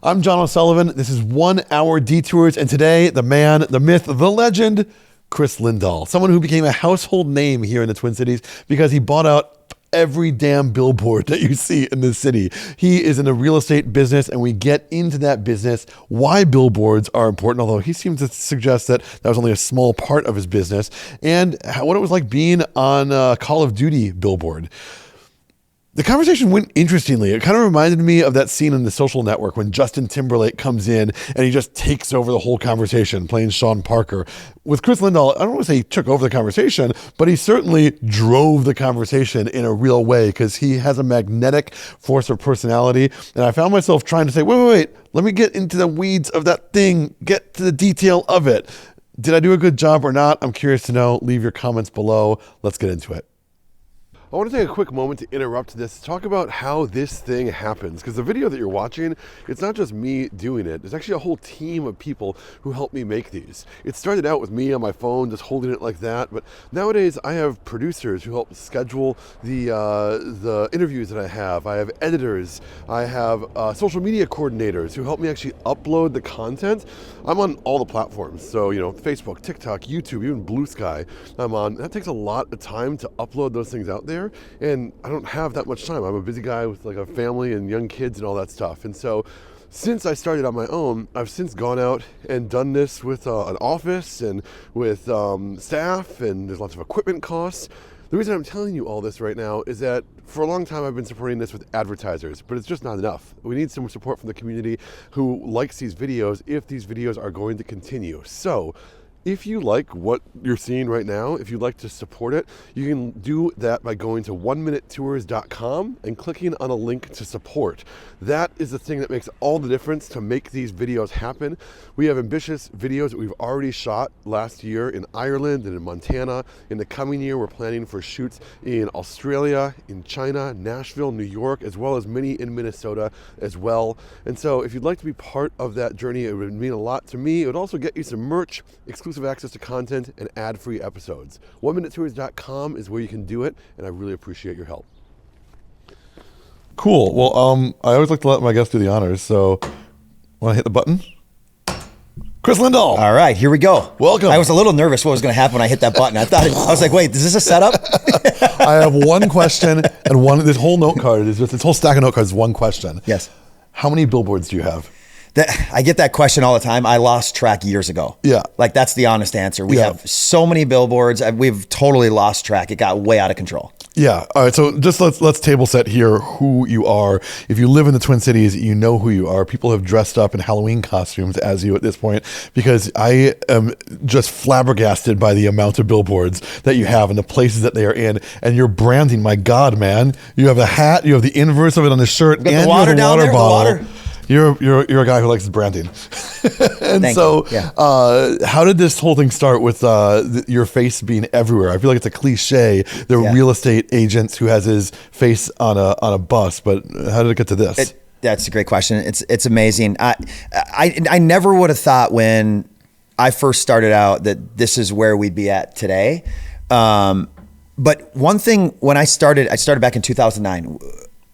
I'm John O'Sullivan. This is 1 Hour Detours, and today, the man, the myth, the legend, Kris Lindahl, someone who became a household name here in the Twin Cities because he bought out every damn billboard that you see in this city. He is in the real estate business, and we get into that business, why billboards are important, although he seems to suggest that that was only a small part of his business, and what it was like being on a Call of Duty billboard. The conversation went interestingly. It kind of reminded me of that scene in The Social Network when Justin Timberlake comes in and he just takes over the whole conversation, playing Sean Parker. With Kris Lindahl, I don't want to say he took over the conversation, but he certainly drove the conversation in a real way because he has a magnetic force of personality. And I found myself trying to say, wait, let me get into the weeds of that thing, get to the detail of it. Did I do a good job or not? I'm curious to know. Leave your comments below. Let's get into it. I want to take a quick moment to interrupt this, talk about how this thing happens, because the video that you're watching, it's not just me doing it. There's actually a whole team of people who helped me make these. It started out with me on my phone, just holding it like that, but nowadays I have producers who help schedule the interviews that I have. I have editors. I have social media coordinators who help me actually upload the content. I'm on all the platforms, so Facebook, TikTok, YouTube, even Blue Sky. I'm on. That takes a lot of time to upload those things out there. And I don't have that much time. I'm a busy guy with like a family and young kids and all that stuff. And so since I started on my own, I've since gone out and done this with an office and with staff, and there's lots of equipment costs. The reason I'm telling you all this right now is that for a long time I've been supporting this with advertisers, but it's just not enough. We need some support from the community who likes these videos if these videos are going to continue. So if you like what you're seeing right now, if you'd like to support it, you can do that by going to oneminutetours.com and clicking on a link to support. That is the thing that makes all the difference to make these videos happen. We have ambitious videos that we've already shot last year in Ireland and in Montana. In the coming year, we're planning for shoots in Australia, in China, Nashville, New York, as well as many in Minnesota as well. And so if you'd like to be part of that journey, it would mean a lot to me. It would also get you some merch, exclusive access to content, and ad-free episodes. oneminutetours.com is where you can do it, and I really appreciate your help. Cool. Well, I always like to let my guests do the honors, so want to hit the button? Kris Lindahl. All right, here we go. Welcome. I was a little nervous what was going to happen when I hit that button. I was like, wait, is this a setup? I have one question, and this whole note card is just, this whole stack of note cards is one question. Yes. How many billboards do you have? I get that question all the time. I lost track years ago. Yeah. Like, that's the honest answer. We have so many billboards. We've totally lost track. It got way out of control. Yeah. All right. So just let's table set here who you are. If you live in the Twin Cities, you know who you are. People have dressed up in Halloween costumes as you at this point, because I am just flabbergasted by the amount of billboards that you have and the places that they are in, and your branding. My God, man! You have a hat. You have the inverse of it on the shirt, and the water you have a down water there, bottle. the water. You're a guy who likes branding. And so, how did this whole thing start with your face being everywhere? I feel like it's a cliche, the real estate agent who has his face on a bus, but how did it get to this? That's a great question. It's amazing. I never would have thought when I first started out that this is where we'd be at today. But one thing, when I started back in 2009,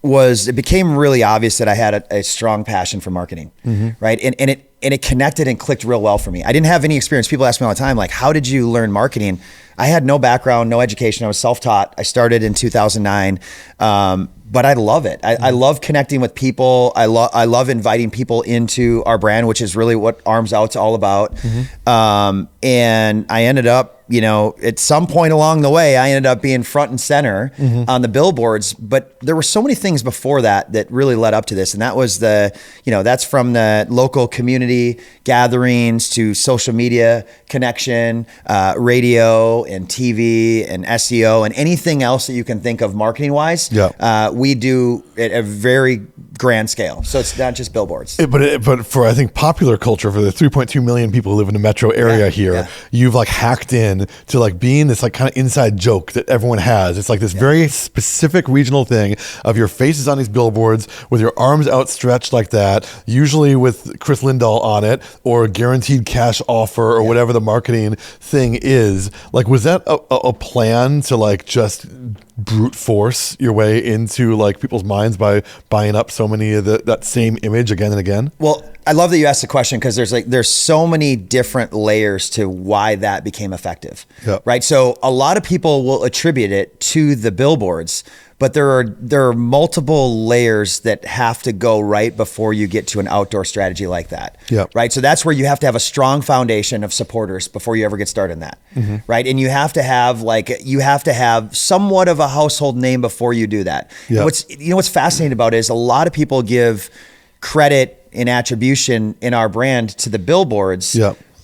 it became really obvious that I had a strong passion for marketing, right? And it connected and clicked real well for me. I didn't have any experience. People ask me all the time, like, how did you learn marketing? I had no background, no education. I was self-taught. I started in 2009, but I love it. I love connecting with people. I love inviting people into our brand, which is really what Arms Out's all about. And I ended up, at some point along the way, I ended up being front and center on the billboards. But there were so many things before that really led up to this. And that was that's from the local community gatherings to social media connection, radio and TV and SEO and anything else that you can think of marketing wise. We do at a very grand scale. So it's not just billboards. But for, I think, popular culture, for the 3.2 million people who live in the metro area here, you've like hacked in transition to like being this like kind of inside joke that everyone has. It's like this very specific regional thing of your face is on these billboards with your arms outstretched like that, usually with Kris Lindahl on it or a guaranteed cash offer or whatever the marketing thing is. Like, was that a plan to like just brute force your way into like people's minds by buying up so many of that same image again and again? Well, I love that you asked the question because there's so many different layers to why that became effective, right? So a lot of people will attribute it to the billboards, but there are multiple layers that have to go right before you get to an outdoor strategy like that, right? So that's where you have to have a strong foundation of supporters before you ever get started in that, right? And you have to have somewhat of a household name before you do that. What's fascinating about it is a lot of people give credit and attribution in our brand to the billboards,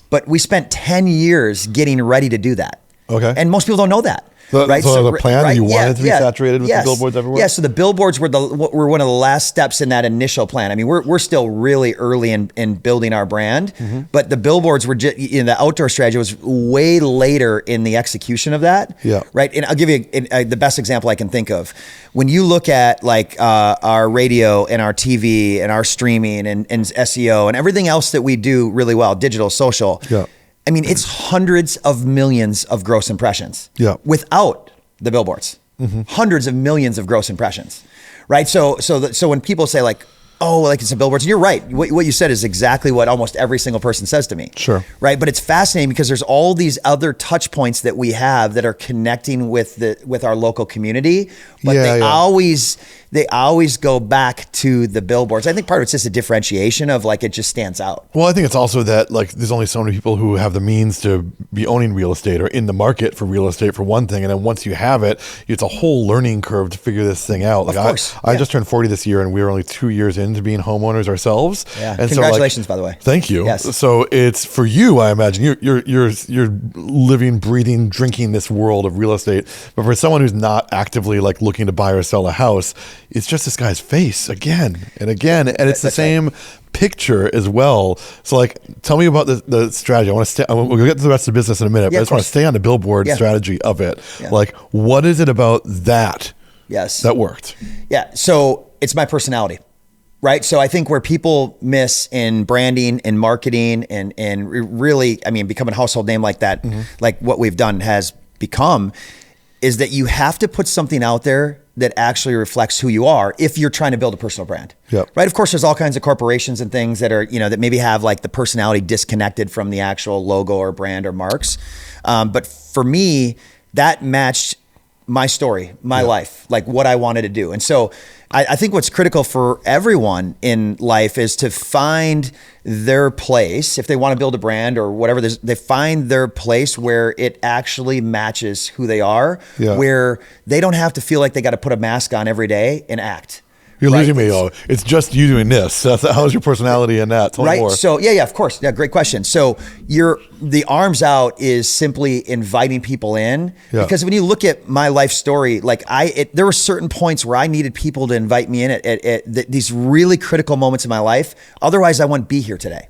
but we spent 10 years getting ready to do that. Okay. And most people don't know that. Right. So the plan, you wanted to be saturated with the billboards everywhere? Yeah. So the billboards were one of the last steps in that initial plan. I mean, we're still really early in building our brand, but the billboards were just, the outdoor strategy was way later in the execution of that. Right. And I'll give you the best example I can think of. When you look at like our radio and our TV and our streaming and SEO and everything else that we do really well, digital, social. I mean, it's hundreds of millions of gross impressions without the billboards, hundreds of millions of gross impressions, right? So when people say like, oh, like it's a billboards, and you're right. What you said is exactly what almost every single person says to me. Sure. Right. But it's fascinating because there's all these other touch points that we have that are connecting with our local community, but they always go back to the billboards. I think part of it's just a differentiation of like, it just stands out. Well, I think it's also that like, there's only so many people who have the means to be owning real estate or in the market for real estate for one thing. And then once you have it, it's a whole learning curve to figure this thing out. Like, of course. I just turned 40 this year and we were only 2 years into being homeowners ourselves. Yeah. And congratulations, so, like, by the way. Thank you. Yes. So it's for you, I imagine you're living, breathing, drinking this world of real estate. But for someone who's not actively like looking to buy or sell a house, it's just this guy's face again and again, and it's the same picture as well. So like, tell me about the strategy. We'll get to the rest of the business in a minute, but I just want to stay on the billboard strategy of it. Like, what is it about that that worked? So it's my personality, right? So I think where people miss in branding and marketing and really, I mean, becoming a household name like that, like what we've done has become, is that you have to put something out there that actually reflects who you are if you're trying to build a personal brand. Right. Of course, there's all kinds of corporations and things that are, that maybe have like the personality disconnected from the actual logo or brand or marks. But for me, that matched my story, my life, like what I wanted to do. And so I think what's critical for everyone in life is to find their place. If they want to build a brand or whatever, they find their place where it actually matches who they are, where they don't have to feel like they got to put a mask on every day and act. You're losing me, though. It's just you doing this. How's your personality in that? Tell me more. So of course. Yeah, great question. So the arms out is simply inviting people in, because when you look at my life story, like there were certain points where I needed people to invite me in at these really critical moments in my life. Otherwise, I wouldn't be here today.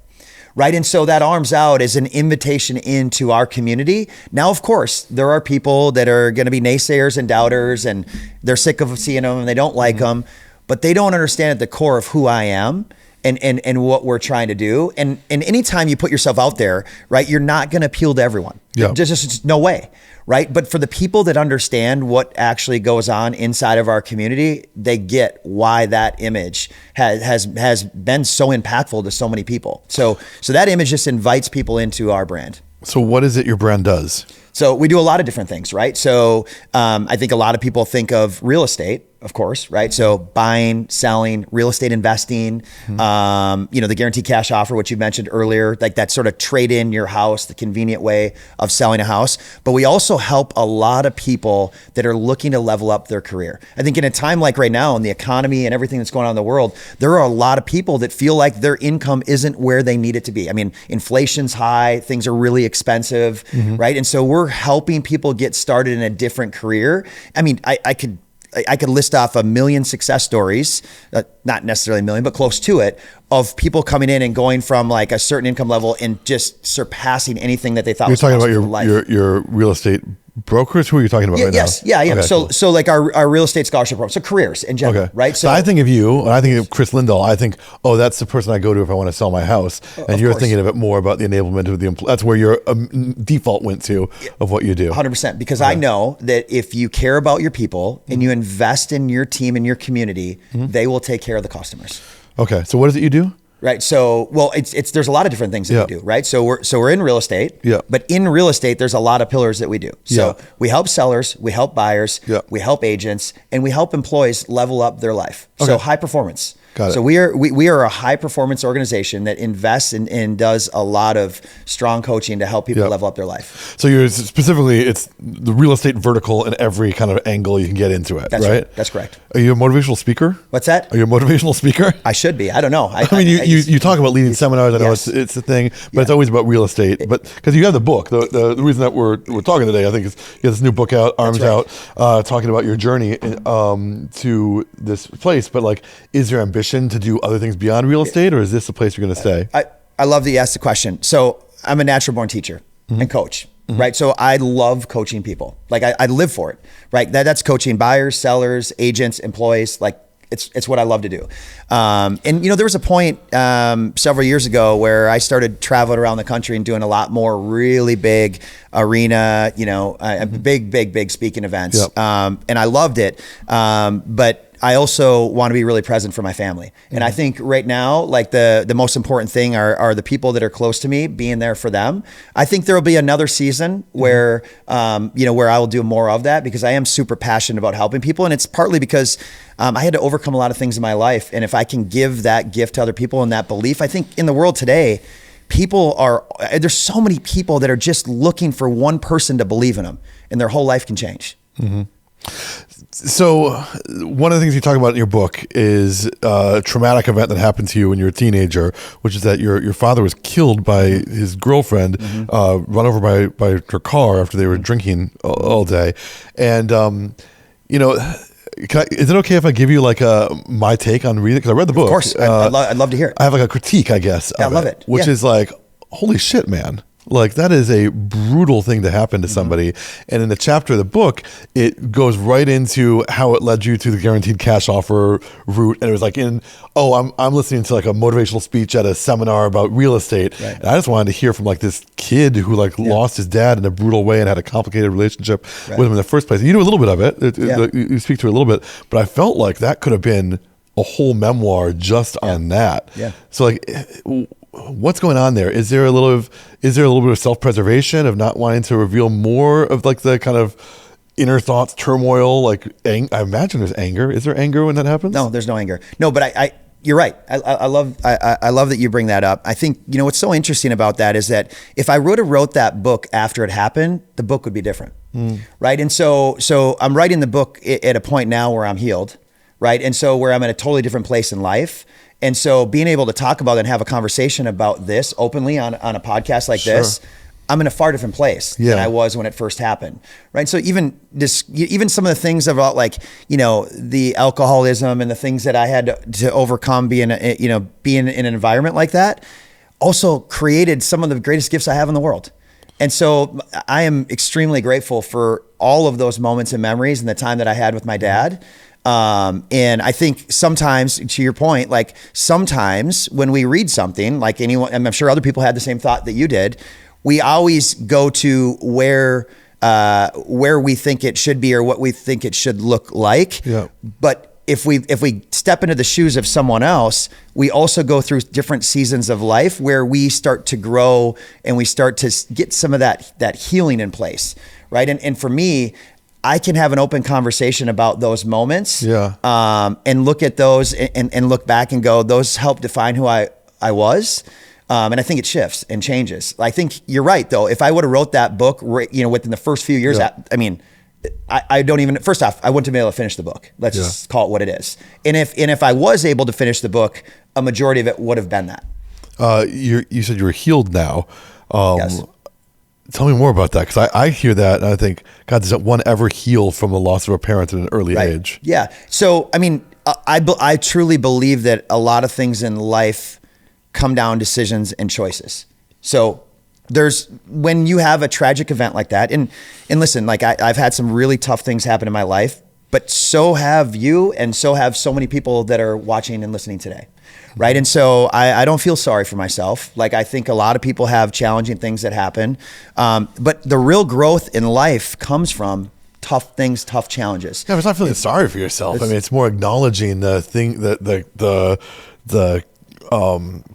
Right. And so that arms out is an invitation into our community. Now, of course, there are people that are going to be naysayers and doubters, and they're sick of seeing them and they don't like them. But they don't understand at the core of who I am and what we're trying to do. And anytime you put yourself out there, right, you're not going to appeal to everyone. There's just no way, right? But for the people that understand what actually goes on inside of our community, they get why that image has been so impactful to so many people. So that image just invites people into our brand. So what is it your brand does? So we do a lot of different things, right? So I think a lot of people think of real estate, of course, right? So buying, selling, real estate investing, the guaranteed cash offer, which you mentioned earlier, like that sort of trade in your house, the convenient way of selling a house. But we also help a lot of people that are looking to level up their career. I think in a time like right now in the economy and everything that's going on in the world, there are a lot of people that feel like their income isn't where they need it to be. I mean, inflation's high, things are really expensive, right? And so we're helping people get started in a different career. I mean, I could I could list off a million success stories, not necessarily a million, but close to it, of people coming in and going from like a certain income level and just surpassing anything that they thought was possible in life. You're talking about your real estate brokers? Who are you talking about right yes, now? Yeah. Okay, So like our real estate scholarship program, so careers in general, right? So I think of you, and I think of Kris Lindahl. I think, oh, that's the person I go to if I want to sell my house. And you're thinking of it more about the enablement of the employee. That's where your default went to of what you do. 100%. Because I know that if you care about your people and you invest in your team and your community, they will take care of the customers. Okay. So what is it you do? Right. So, well, it's there's a lot of different things that we do, right? So we're in real estate, but in real estate, there's a lot of pillars that we do. So we help sellers, we help buyers, we help agents, and we help employees level up their life. Okay. So high performance. Got it. So we are a high performance organization that invests and does a lot of strong coaching to help people level up their life. So you're specifically, it's the real estate vertical in every kind of angle you can get into it. That's right? That's correct. Are you a motivational speaker? What's that? Are you a motivational speaker? I should be. I don't know. I mean, you talk about leading seminars. I know it's a thing, but it's always about real estate. But because you have the book, the reason that we're talking today, I think, is you have this new book out, Arms Out, talking about your journey to this place. But like, is there ambition to do other things beyond real estate, or is this the place you're going to stay? I love that you asked the question. So I'm a natural born teacher and coach, right? So I love coaching people. Like I live for it, right? That's coaching buyers, sellers, agents, employees. Like it's what I love to do. And there was a point several years ago where I started traveling around the country and doing a lot more really big arena, big speaking events. Yep. And I loved it. But I also want to be really present for my family. And I think right now, like the most important thing are the people that are close to me, being there for them. I think there'll be another season where, where I will do more of that, because I am super passionate about helping people. And it's partly because I had to overcome a lot of things in my life. And if I can give that gift to other people and that belief, I think in the world today, there's so many people that are just looking for one person to believe in them, and their whole life can change. Mm-hmm. So one of the things you talk about in your book is a traumatic event that happened to you when you were a teenager, which is that your father was killed by his girlfriend, run over by her car after they were drinking all day. And, is it okay if I give you like my take on reading it? Because I read the book. Of course. I'd love to hear it. I have like a critique, I guess. I love it. Which is like, holy shit, man. Like, that is a brutal thing to happen to somebody. And in the chapter of the book, it goes right into how it led you to the guaranteed cash offer route. And it was like I'm listening to like a motivational speech at a seminar about real estate. Right. And I just wanted to hear from like this kid who lost his dad in a brutal way and had a complicated relationship with him in the first place. You do a little bit of it. You speak to it a little bit. But I felt like that could have been a whole memoir just on that. Yeah. So like, what's going on there? Is there a little bit of self-preservation, of not wanting to reveal more of like the kind of inner thoughts, turmoil? Like, I imagine there's anger. Is there anger when that happens? No, there's no anger. No, but you're right. I love that you bring that up. I think, what's so interesting about that is that if I wrote that book after it happened, the book would be different. Right. And so I'm writing the book at a point now where I'm healed. Right. And so where I'm in a totally different place in life. And so being able to talk about and have a conversation about this openly on a podcast like this, I'm in a far different place than I was when it first happened. Right. So even some of the things about like, the alcoholism and the things that I had to overcome being in an environment like that also created some of the greatest gifts I have in the world. And so I am extremely grateful for all of those moments and memories and the time that I had with my dad. And I think sometimes, to your point, like sometimes when we read something, like anyone, and I'm sure other people had the same thought that you did, we always go to where we think it should be or what we think it should look like. Yeah. But if we step into the shoes of someone else, we also go through different seasons of life where we start to grow and we start to get some of that healing in place, right? And for me, I can have an open conversation about those moments, and look at those and look back and go, those help define who I was. And I think it shifts and changes. I think you're right, though. If I would have wrote that book, within the first few years, I don't even, first off, I wouldn't have been able to finish the book. Let's just call it what it is. And if I was able to finish the book, a majority of it would have been that. You said you were healed now. Yes. Tell me more about that, because I hear that and I think, God, does one ever heal from the loss of a parent at an early age? Yeah. So, I mean, I truly believe that a lot of things in life come down to decisions and choices. So when you have a tragic event like that, and listen, like I've had some really tough things happen in my life, but so have you, and so have so many people that are watching and listening today. Right. And so I don't feel sorry for myself. Like, I think a lot of people have challenging things that happen. But the real growth in life comes from tough things, tough challenges. Yeah, but it's not feeling sorry for yourself. I mean, it's more acknowledging the thing, the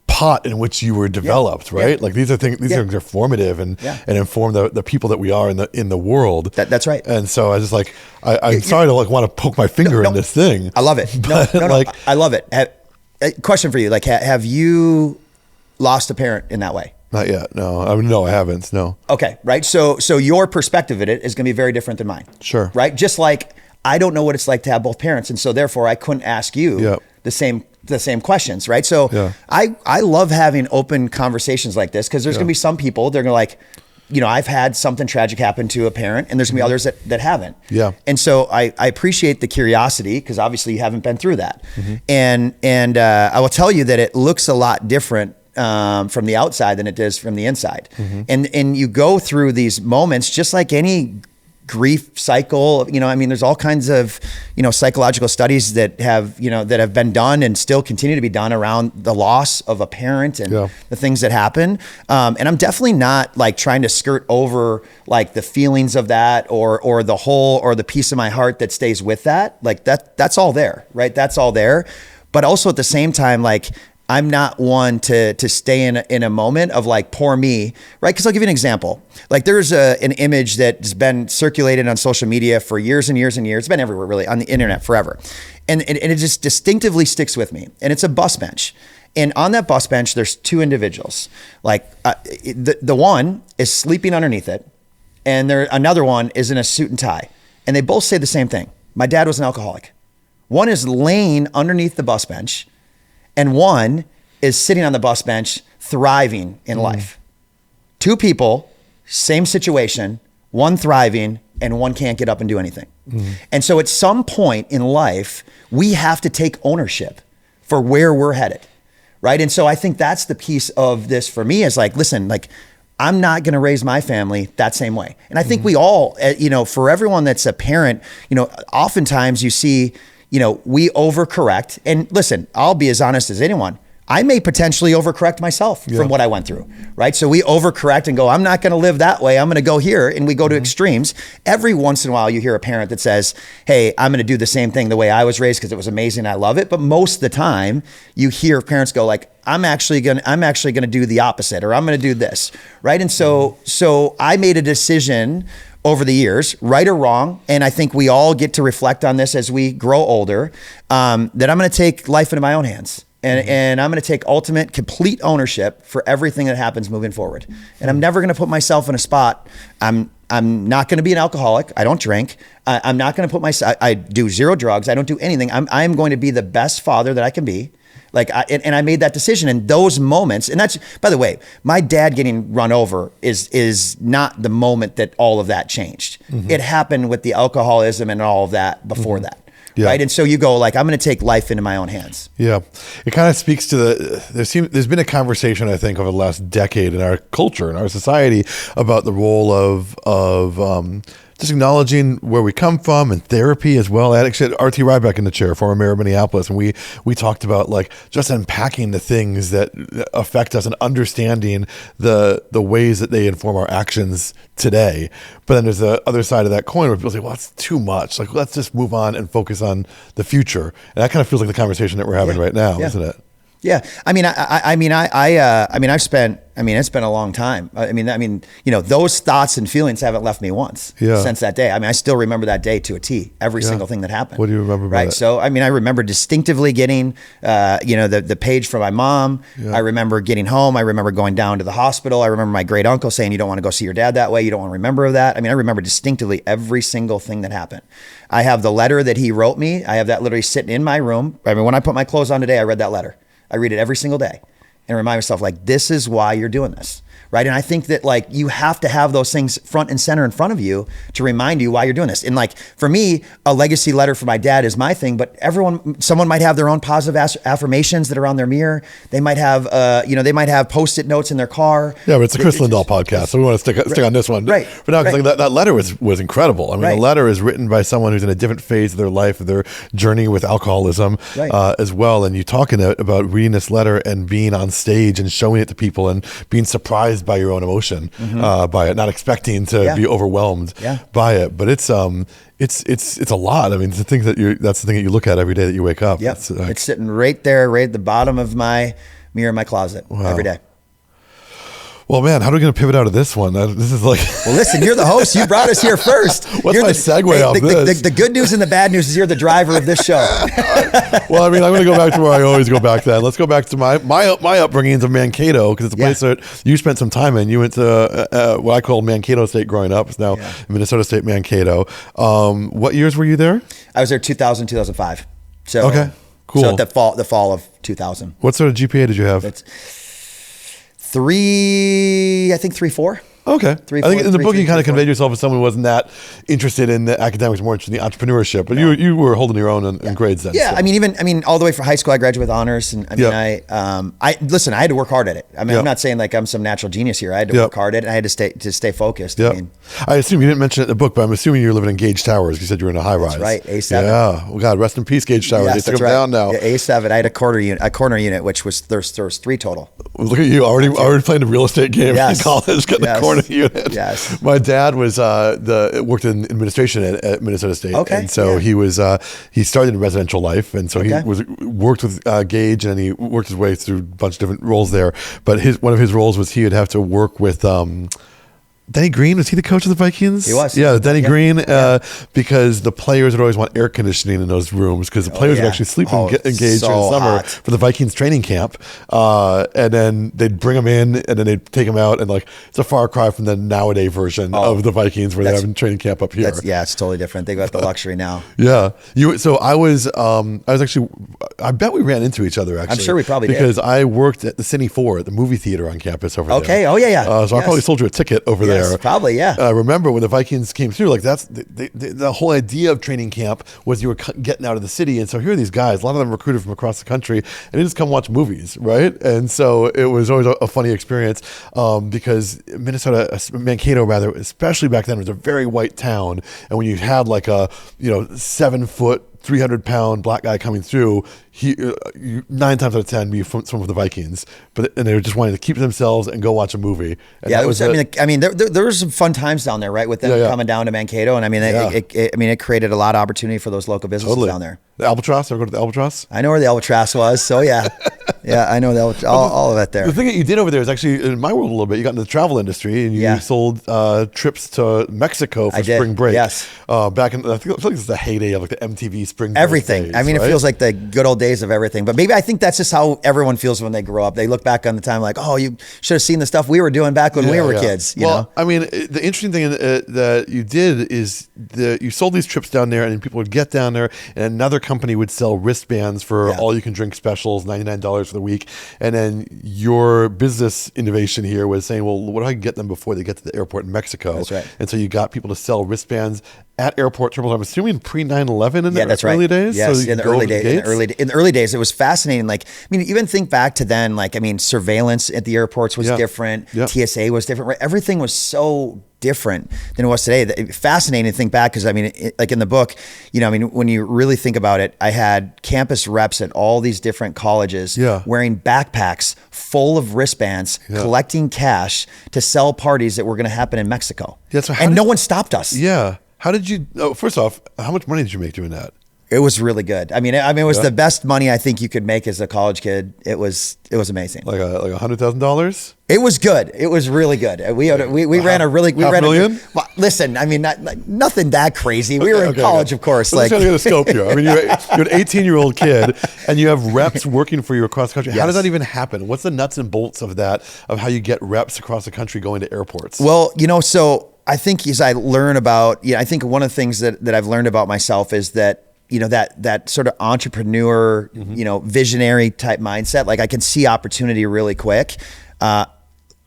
pot in which you were developed, right? Like, these things are formative and inform the people that we are in the world. That's right. And so I just like, I'm sorry to like want to poke my finger in this thing. I love it. No, I love it. Question for you. Like, have you lost a parent in that way? Not yet. No, I mean, no, I haven't. No. Okay. Right. So your perspective of it is going to be very different than mine. Sure. Right. Just like I don't know what it's like to have both parents. And so therefore I couldn't ask you the same questions. Right. So I love having open conversations like this, because there's going to be some people, they're going to like, you know, I've had something tragic happen to a parent, and there's gonna be others that haven't. Yeah. And so I appreciate the curiosity, because obviously you haven't been through that. And I will tell you that it looks a lot different from the outside than it does from the inside. And you go through these moments just like any grief cycle. You know, I mean, there's all kinds of, you know, psychological studies that have been done and still continue to be done around the loss of a parent and the things that happen. And I'm definitely not like trying to skirt over like the feelings of that or the whole, or the piece of my heart that stays with that. Like that's all there, right? That's all there. But also at the same time, like, I'm not one to stay in a moment of like, poor me, right? Because I'll give you an example. Like, there's an image that's been circulated on social media for years and years and years. It's been everywhere, really, on the internet forever. And it just distinctively sticks with me. And it's a bus bench. And on that bus bench, there's two individuals. Like, the one is sleeping underneath it, and another one is in a suit and tie. And they both say the same thing. My dad was an alcoholic. One is laying underneath the bus bench, and one is sitting on the bus bench, thriving in life. Two people, same situation, one thriving and one can't get up and do anything. And so at some point in life, we have to take ownership for where we're headed, right? And so I think that's the piece of this for me, is like, listen, like, I'm not going to raise my family that same way. And I think we all, you know, for everyone that's a parent, you know, oftentimes you see, you know, we overcorrect. And listen, I'll be as honest as anyone. I may potentially overcorrect myself from what I went through, right? So we overcorrect and go, I'm not going to live that way. I'm going to go here. And we go to extremes. Every once in a while, you hear a parent that says, hey, I'm going to do the same thing the way I was raised because it was amazing. I love it. But most of the time you hear parents go like, I'm actually going to do the opposite, or I'm going to do this, right? And so I made a decision over the years, right or wrong, and I think we all get to reflect on this as we grow older, that I'm going to take life into my own hands. And I'm going to take ultimate, complete ownership for everything that happens moving forward. And I'm never going to put myself in a spot. I'm not going to be an alcoholic. I don't drink. I'm not going to put myself, I do zero drugs. I don't do anything. I'm going to be the best father that I can be. Like, and I made that decision in those moments. And that's, by the way, my dad getting run over is not the moment that all of that changed. It happened with the alcoholism and all of that before that. Right. And so you go like, I'm going to take life into my own hands. Yeah. It kind of speaks to there's been a conversation, I think, over the last decade in our culture, in our society, about the role of just acknowledging where we come from, and therapy as well. I had actually R.T. Ryback in the chair, former mayor of Minneapolis, and we talked about like just unpacking the things that affect us and understanding the ways that they inform our actions today. But then there's the other side of that coin where people say, well, it's too much. Like, let's just move on and focus on the future. And that kind of feels like the conversation that we're having right now, isn't it? Yeah. I mean, it's been a long time. I mean, you know, those thoughts and feelings haven't left me once since that day. I mean, I still remember that day to a T, every single thing that happened. What do you remember about it? So, I mean, I remember distinctively getting, the page from my mom. I remember getting home. I remember going down to the hospital. I remember my great uncle saying, you don't want to go see your dad that way. You don't want to remember that. I mean, I remember distinctively every single thing that happened. I have the letter that he wrote me. I have that literally sitting in my room. I mean, when I put my clothes on today, I read that letter. I read it every single day. and remind myself, like, this is why you're doing this. Right. And I think that like you have to have those things front and center in front of you to remind you why you're doing this. And like for me, a legacy letter for my dad is my thing, but someone might have their own positive affirmations that are on their mirror. They might have, they might have Post-it notes in their car. Yeah, but it's a Kris Lindahl podcast, so we want to stick on this one. Right. But now, because like that letter was incredible. I mean, the letter is written by someone who's in a different phase of their life, of their journey with alcoholism as well. And you talking about reading this letter and being on stage and showing it to people and being surprised by your own emotion by it, not expecting to be overwhelmed by it. But it's a lot. I mean, that's the thing that you look at every day that you wake up. Yep. It's sitting right there, right at the bottom of my mirror in my closet every day. Well, man, how are we going to pivot out of this one? This is like... Well, listen, you're the host. You brought us here first. What's my segue off this? The good news and the bad news is you're the driver of this show. Well, I mean, I'm going to go back to where I always go back to. Let's go back to my upbringing of Mankato, because it's a place that you spent some time in. You went to what I call Mankato State growing up. It's now Minnesota State Mankato. What years were you there? I was there 2000, 2005. So, okay, cool. So the fall of 2000. What sort of GPA did you have? It's 3.4. Okay. I think in the book you kind of conveyed yourself as someone who wasn't that interested in the academics, more interested in the entrepreneurship. But you were holding your own in grades then. Yeah, so. I mean, all the way from high school, I graduated with honors, and I had to work hard at it. I mean, I'm not saying like I'm some natural genius here. I had to work hard at it. And I had to stay focused. Yeah. I assume you didn't mention it in the book, but I'm assuming you're living in Gage Towers. You said you were in a high rise. That's right, A7. Yeah. Well, God, rest in peace, Gage Towers. Yes, they took them down now. Yeah, A7. I had a corner unit, which was there was 3 total. Look at you already playing a real estate game in college, getting the corner unit. Yes. My dad was worked in administration at Minnesota State, and so he started in residential life, and so he worked with Gage, and he worked his way through a bunch of different roles there. But one of his roles was he would have to work with Denny Green. Was he the coach of the Vikings? He was. Yeah, Denny Green, because the players would always want air conditioning in those rooms because the players would actually sleep engaged in the summer for the Vikings training camp. And then they'd bring them in and then they'd take them out. And like, it's a far cry from the nowadays version of the Vikings where they're having training camp up here. It's totally different. They got the luxury now. Yeah. So I was actually, I bet we ran into each other actually. I'm sure we probably did. Because I worked at the Cine 4 at the movie theater on campus over there. Okay. Oh, yeah. So I probably sold you a ticket over there. Probably, yeah. I remember when the Vikings came through, like that's the whole idea of training camp was you were getting out of the city. And so here are these guys, a lot of them recruited from across the country, and they just come watch movies, right? And so it was always a funny experience because Mankato rather, especially back then, was a very white town. And when you had like a 7-foot, 300-pound black guy coming through, 9 times out of 10 be from some of the Vikings, and they were just wanting to keep to themselves and go watch a movie. And there was some fun times down there, right, with them coming down to Mankato, and it created a lot of opportunity for those local businesses down there. The Albatross, ever go to the Albatross? I know where the Albatross was, so yeah. Yeah, I know all of it there. The thing that you did over there is actually, in my world a little bit, you got into the travel industry and you sold trips to Mexico for spring break. Yes. Back in, I feel like it's the heyday of like the MTV spring break everything. days, I mean, it feels like the good old days of everything. But maybe I think that's just how everyone feels when they grow up. They look back on the time like, oh, you should have seen the stuff we were doing back when we were kids. You know? I mean, the interesting thing that you did is you sold these trips down there, and people would get down there, and another company would sell wristbands for all you can drink specials, $99 for the week. And then your business innovation here was saying, well, what do I get them before they get to the airport in Mexico? That's right. And so you got people to sell wristbands at airport terminals. I'm assuming pre 9/11 in the early days. Yes, so in the early days, it was fascinating. Like, I mean, even think back to then. Like, I mean, surveillance at the airports was different. TSA was different. Right? Everything was so different than it was today. Fascinating to think back because I mean, like in the book, when you really think about it, I had campus reps at all these different colleges wearing backpacks full of wristbands, collecting cash to sell parties that were going to happen in Mexico. No one stopped us. Yeah. How did you? First off, how much money did you make doing that? It was really good. I mean, it was the best money I think you could make as a college kid. It was amazing. Like $100,000. It was good. It was really good. We ran a really $500,000? Listen, I mean, nothing that crazy. We were in college, of course. Let's try to get a scope here. I mean, you're an 18-year-old kid, and you have reps working for you across the country. How does that even happen? What's the nuts and bolts of that? Of how you get reps across the country going to airports? Well, so I think as I learn about, I think one of the things that I've learned about myself is that, that sort of entrepreneur, visionary type mindset. Like I can see opportunity really quick.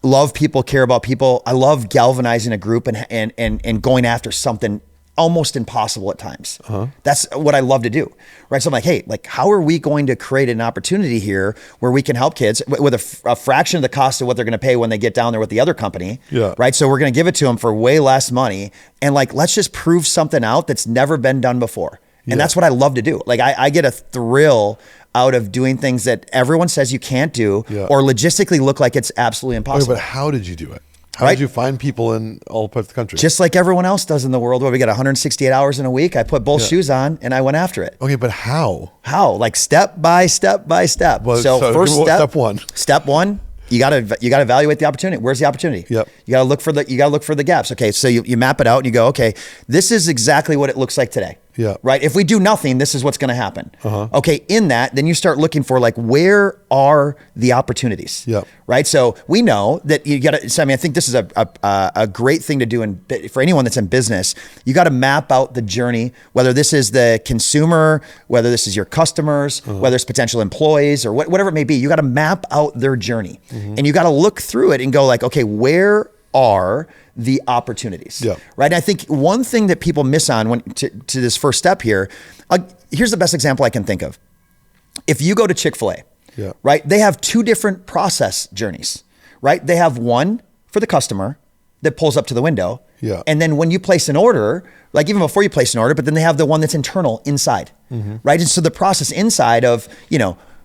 Love people, care about people. I love galvanizing a group and going after something almost impossible at times. That's what I love to do, right? So I'm like, hey, like how are we going to create an opportunity here where we can help kids with a fraction of the cost of what they're going to pay when they get down there with the other company, right? So we're going to give it to them for way less money, and like let's just prove something out that's never been done before. And that's what I love to do. Like I get a thrill out of doing things that everyone says you can't do or logistically look like it's absolutely impossible. Okay, but how did you do it? How did you find people in all parts of the country? Just like everyone else does in the world, where we got 168 hours in a week. I put both shoes on and I went after it. Okay, but how? How? Like step by step by step. Well, so first step one. Step one. You got to evaluate the opportunity. Where's the opportunity? Yep. You got to look for the gaps. Okay, so you map it out and you go, okay, this is exactly what it looks like today. Yeah. Right. If we do nothing, this is what's going to happen. Okay. In that, then you start looking for like, where are the opportunities? Yeah. Right. So we know that you got to. So I mean, I think this is a great thing to do for anyone that's in business. You got to map out the journey, whether this is the consumer, whether this is your customers, whether it's potential employees or whatever it may be. You got to map out their journey, and you got to look through it and go like, okay, where are the opportunities, right? And I think one thing that people miss on to this first step here, here's the best example I can think of. If you go to Chick-fil-A, right, they have two different process journeys, right? They have one for the customer that pulls up to the window. And then when you place an order, like even before you place an order, but then they have the one that's internal inside, right? And so the process inside of,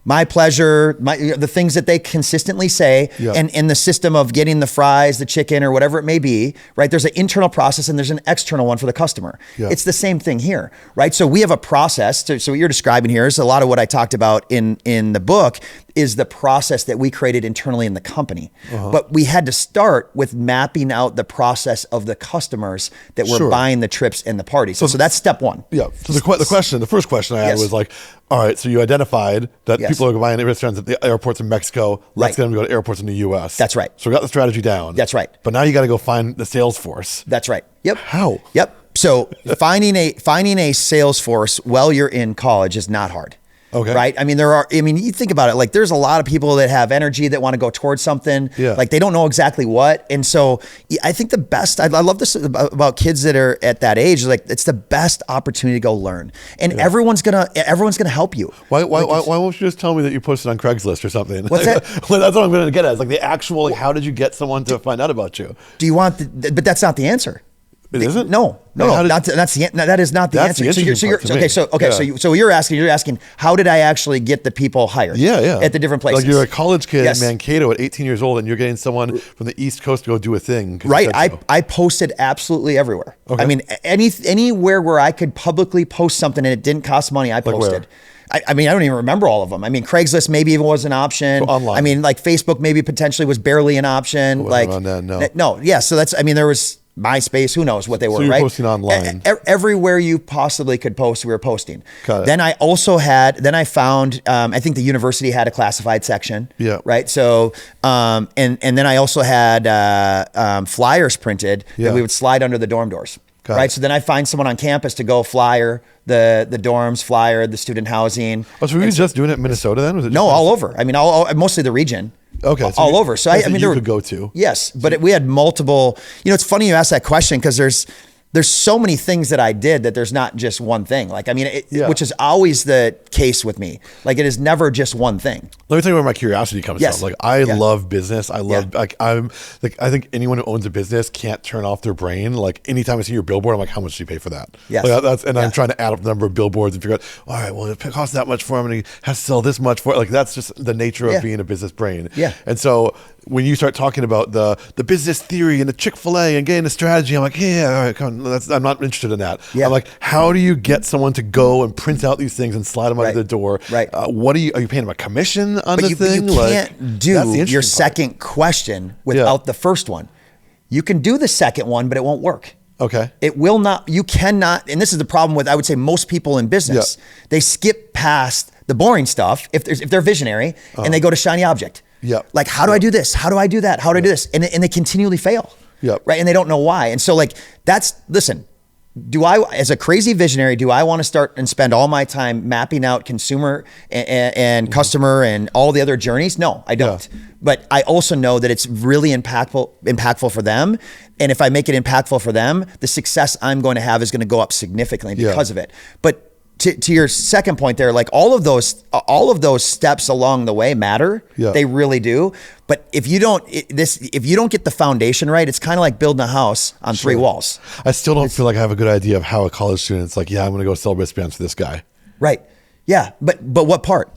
my pleasure, the things that they consistently say, and the system of getting the fries, the chicken, or whatever it may be, right? There's an internal process and there's an external one for the customer. It's the same thing here, right? So we have a process. So what you're describing here is a lot of what I talked about in the book is the process that we created internally in the company. But we had to start with mapping out the process of the customers that were buying the trips and the parties. So that's step one. So the first question I had was like, all right, so you identified that people are buying restaurants at the airports in Mexico. Let's get them to go to airports in the US. That's right. So we got the strategy down. That's right. But now you got to go find the sales force. That's right. Yep. How? Yep. So finding a sales force while you're in college is not hard. Okay. Right. I mean, you think about it, like there's a lot of people that have energy that want to go towards something. Like they don't know exactly what. And so I think I love this about kids that are at that age. Like it's the best opportunity to go learn, and everyone's going to help you. Why won't you just tell me that you posted on Craigslist or something? What's that? Well, that's what I'm going to get at. It's like the actual, like, how did you get someone to find out about you? Do you want, but that's not the answer. It isn't? No, that is not the answer. So you're asking, how did I actually get the people hired? At the different places. Like you're a college kid in Mankato at 18 years old, and you're getting someone from the East Coast to go do a thing. Right. I posted absolutely everywhere. I mean, anywhere where I could publicly post something and it didn't cost money, I posted. I mean, I don't even remember all of them. I mean, Craigslist maybe even was an option. So online. I mean, like Facebook maybe potentially was barely an option. So that's, there was MySpace, who knows what they were, so you're right? Posting online. Everywhere you possibly could post, we were posting. Got it. Then I found, I think the university had a classified section. Right. So, and then I also had flyers printed that we would slide under the dorm doors. Right. So then I find someone on campus to go flyer the dorms, flyer the student housing. Oh, so were you just doing it in Minnesota then? Was it all over. I mean, mostly the region. Okay. So all over. So I mean, there could go to. Yes. But we had multiple, it's funny you asked that question because there's so many things that I did that there's not just one thing. Like, I mean, which is always the case with me. Like, it is never just one thing. Let me tell you where my curiosity comes from. Like, I love business. I love, I think anyone who owns a business can't turn off their brain. Like, anytime I see your billboard, I'm like, how much do you pay for that? Yes. Like, I'm trying to add up the number of billboards and figure out, all right, well, it costs that much for him and he has to sell this much for it. Like, that's just the nature of being a business brain. And so when you start talking about the business theory and the Chick-fil-A and getting the strategy, I'm like, all right, come on, I'm not interested in that. I'm like, how do you get someone to go and print out these things and slide them under the door? What are you paying them a commission on the thing? You can't do your second question without the first one. You can do the second one, but it won't work. Okay. It will not, you cannot, and this is the problem with, I would say, most people in business. They skip past the boring stuff if they're visionary and they go to shiny object. Like, how do I do this? How do I do that? How do I do this? And they continually fail. Right. And they don't know why. And so, like, listen, as a crazy visionary, do I want to start and spend all my time mapping out consumer and customer and all the other journeys? No, I don't. Yeah. But I also know that it's really impactful for them. And if I make it impactful for them, the success I'm going to have is going to go up significantly because of it. But to your second point there, like all of those steps along the way matter. Yeah. They really do. But if you don't get the foundation right, it's kind of like building a house on three walls. I still don't feel like I have a good idea of how a college student's like, yeah, I'm going to go sell wristbands for this guy. Right. Yeah. But what part?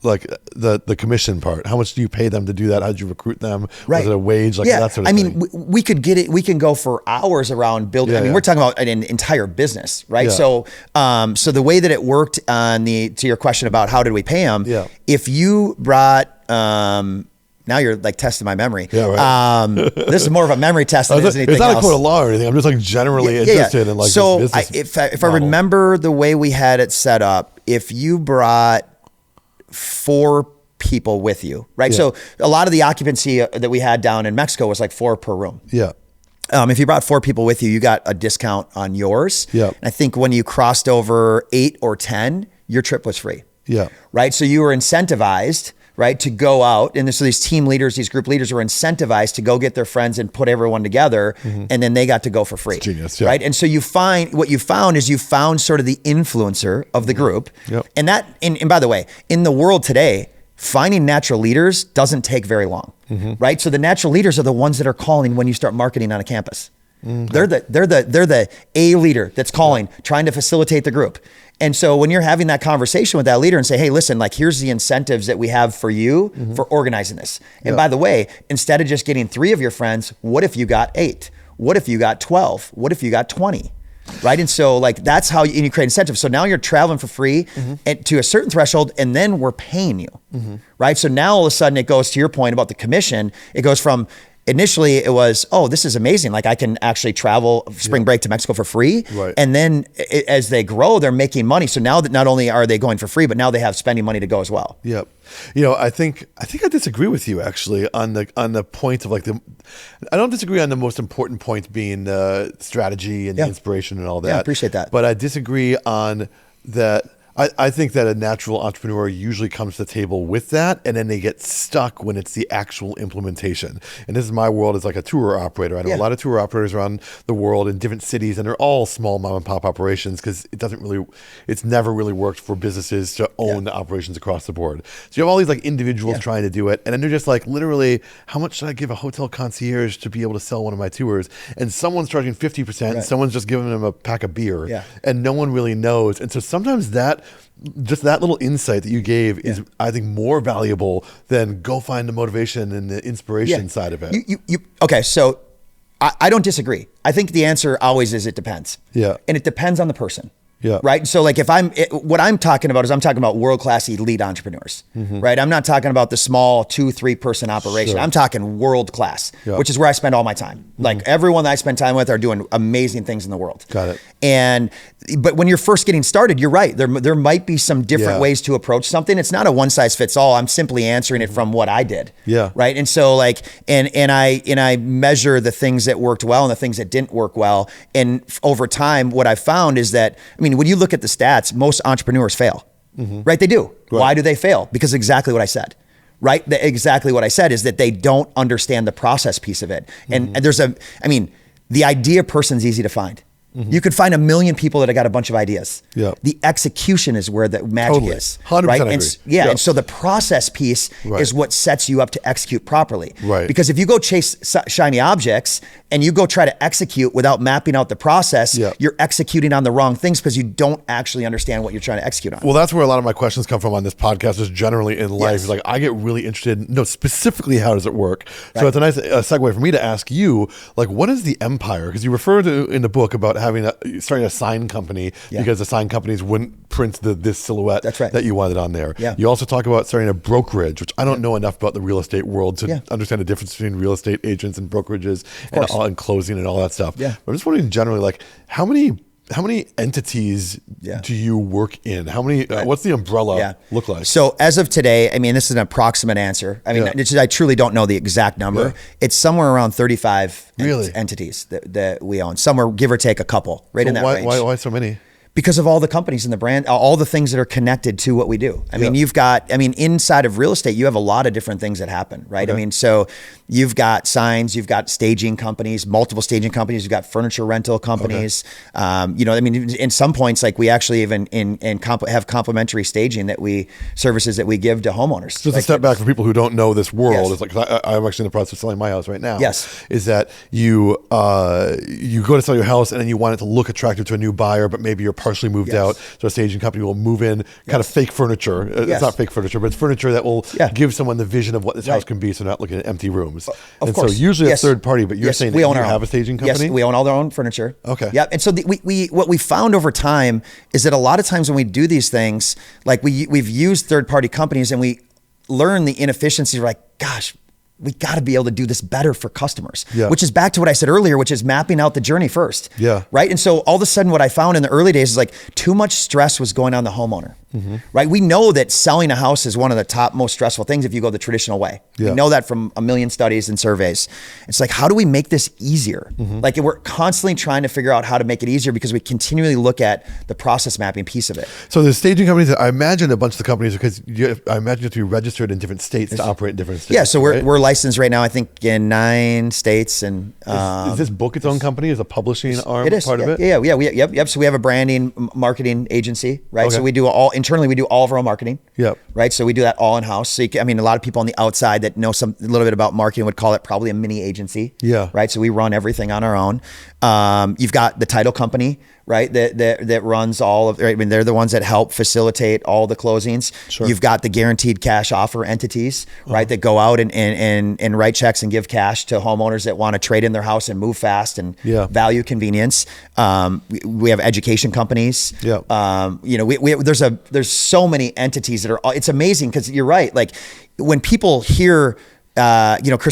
Like the commission part. How much do you pay them to do that? How did you recruit them? Right. Was it a wage? Like that sort of thing. I mean, we could get it. We can go for hours around building. Yeah, I mean, we're talking about an entire business, right? Yeah. So the way that it worked to your question about how did we pay them? Yeah. If you brought, now you're like testing my memory. Yeah, right. This is more of a memory test than anything else. It's not a court of law or anything. I'm just like generally interested in like so this business if I remember the way we had it set up, if you brought 4 people with you, right? Yeah. So a lot of the occupancy that we had down in Mexico was like 4 per room. Yeah. If you brought 4 people with you, you got a discount on yours. Yeah. And I think when you crossed over 8 or 10, your trip was free. Yeah. Right. So you were incentivized, right, to go out. And so these team leaders, these group leaders were incentivized to go get their friends and put everyone together. Mm-hmm. And then they got to go for free. It's genius. Yeah. Right. And so you found sort of the influencer of the group. Yep. And by the way, in the world today, finding natural leaders doesn't take very long. Mm-hmm. Right. So the natural leaders are the ones that are calling when you start marketing on a campus. Mm-hmm. They're the A leader that's calling, trying to facilitate the group. And so when you're having that conversation with that leader and say, hey, listen, like here's the incentives that we have for you for organizing this. And by the way, instead of just getting 3 of your friends, what if you got 8? What if you got 12? What if you got 20? Right. And so like that's how you create incentives. So now you're traveling for free and to a certain threshold, and then we're paying you. Mm-hmm. Right. So now all of a sudden it goes to your point about the commission. It goes from initially it was, oh, this is amazing. Like I can actually travel spring break to Mexico for free. Right. And then as they grow, they're making money. So now that not only are they going for free, but now they have spending money to go as well. Yep. I think I disagree with you actually on the point of like I don't disagree on the most important point being strategy and the inspiration and all that. Yeah, I appreciate that. But I disagree on that. I think that a natural entrepreneur usually comes to the table with that, and then they get stuck when it's the actual implementation. And this is my world as like a tour operator. I know a lot of tour operators around the world in different cities, and they're all small mom and pop operations because it's never really worked for businesses to own the operations across the board. So you have all these like individuals trying to do it, and then they're just like, literally, how much should I give a hotel concierge to be able to sell one of my tours? And someone's charging 50%, and someone's just giving them a pack of beer, and no one really knows. And so sometimes just that little insight that you gave is, I think, more valuable than go find the motivation and the inspiration side of it. Okay, so I don't disagree. I think the answer always is it depends. Yeah. And it depends on the person. Yeah. Right. So like what I'm talking about is I'm talking about world-class elite entrepreneurs, right? I'm not talking about the small 2-3 person operation. Sure. I'm talking world-class, which is where I spend all my time. Like everyone that I spend time with are doing amazing things in the world. Got it. But when you're first getting started, you're right. There might be some different ways to approach something. It's not a one size fits all. I'm simply answering it from what I did. Yeah. Right. And so like, and I measure the things that worked well and the things that didn't work well. And over time, what I found is that, I mean, when you look at the stats, most entrepreneurs fail, right? They do. Right. Why do they fail? Because exactly what I said, right? Exactly what I said is that they don't understand the process piece of it. And the idea person's easy to find. You could find 1 million people that have got a bunch of ideas. Yeah. The execution is where the magic is. 100% right? agree. And so the process piece is what sets you up to execute properly. Right. Because if you go chase shiny objects and you go try to execute without mapping out the process, you're executing on the wrong things because you don't actually understand what you're trying to execute on. Well, that's where a lot of my questions come from on this podcast, just generally in life. It's like I get really interested in, specifically how does it work? So it's a nice segue for me to ask you, like, what is the empire? Because you refer to in the book about starting a sign company because the sign companies wouldn't print this silhouette that you wanted on there. Yeah. You also talk about starting a brokerage, which I don't know enough about the real estate world to understand the difference between real estate agents and brokerages and closing and all that stuff. Yeah. But I'm just wondering generally, like, how many how many entities Yeah. do you work in? How many? What's the umbrella look like? So as of today, I mean, this is an approximate answer. I mean, I truly don't know the exact number. Yeah. It's somewhere around 35 Really? entities that we own. Somewhere, give or take a couple, right in that range. Why so many? Because of all the companies in the brand, all the things that are connected to what we do. I mean, inside of real estate, you have a lot of different things that happen, right? Okay. I mean, so you've got signs, you've got staging companies, multiple staging companies, you've got furniture rental companies. In some points, like we actually even have complimentary staging services that we give to homeowners. Just a step back for people who don't know this world. Yes. It's like, 'cause I'm actually in the process of selling my house right now. Yes. Is that you go to sell your house and then you want it to look attractive to a new buyer, but maybe you're partially moved out. So a staging company will move in kind of fake furniture. It's not fake furniture, but it's furniture that will give someone the vision of what this house can be, so they're not looking at empty rooms. Of course. So usually a third party, but you're saying that you have a staging company? Yes, we own all our own furniture. Okay. Yep. And so what we found over time is that a lot of times when we do these things, like we've used third party companies and we learn the inefficiencies. We're like, gosh, we got to be able to do this better for customers, which is back to what I said earlier, which is mapping out the journey first. Yeah. Right. And so all of a sudden what I found in the early days is like too much stress was going on the homeowner. Right. We know that selling a house is one of the top most stressful things if you go the traditional way. Yeah. We know that from a million studies and surveys. It's like, how do we make this easier? Like we're constantly trying to figure out how to make it easier because we continually look at the process mapping piece of it. So the staging companies, I imagine a bunch of the companies, because I imagine you have to be registered in different states to operate in different states. Yeah. So we're licensed right now, I think in 9 states. And is this book its own company? Is a publishing arm part of it? Yep. So we have a branding marketing agency, right? Okay. So we do internally we do all of our own marketing. Yep. Right. So we do that all in house. So a lot of people on the outside that know a little bit about marketing would call it probably a mini agency. Yeah. Right. So we run everything on our own. You've got the title company, right? That runs all of. Right? I mean, they're the ones that help facilitate all the closings. Sure. You've got the guaranteed cash offer entities, right? That go out and write checks and give cash to homeowners that want to trade in their house and move fast and value convenience. We have education companies. Yeah. There's so many entities that are. It's amazing because you're right. Like when people hear. Kris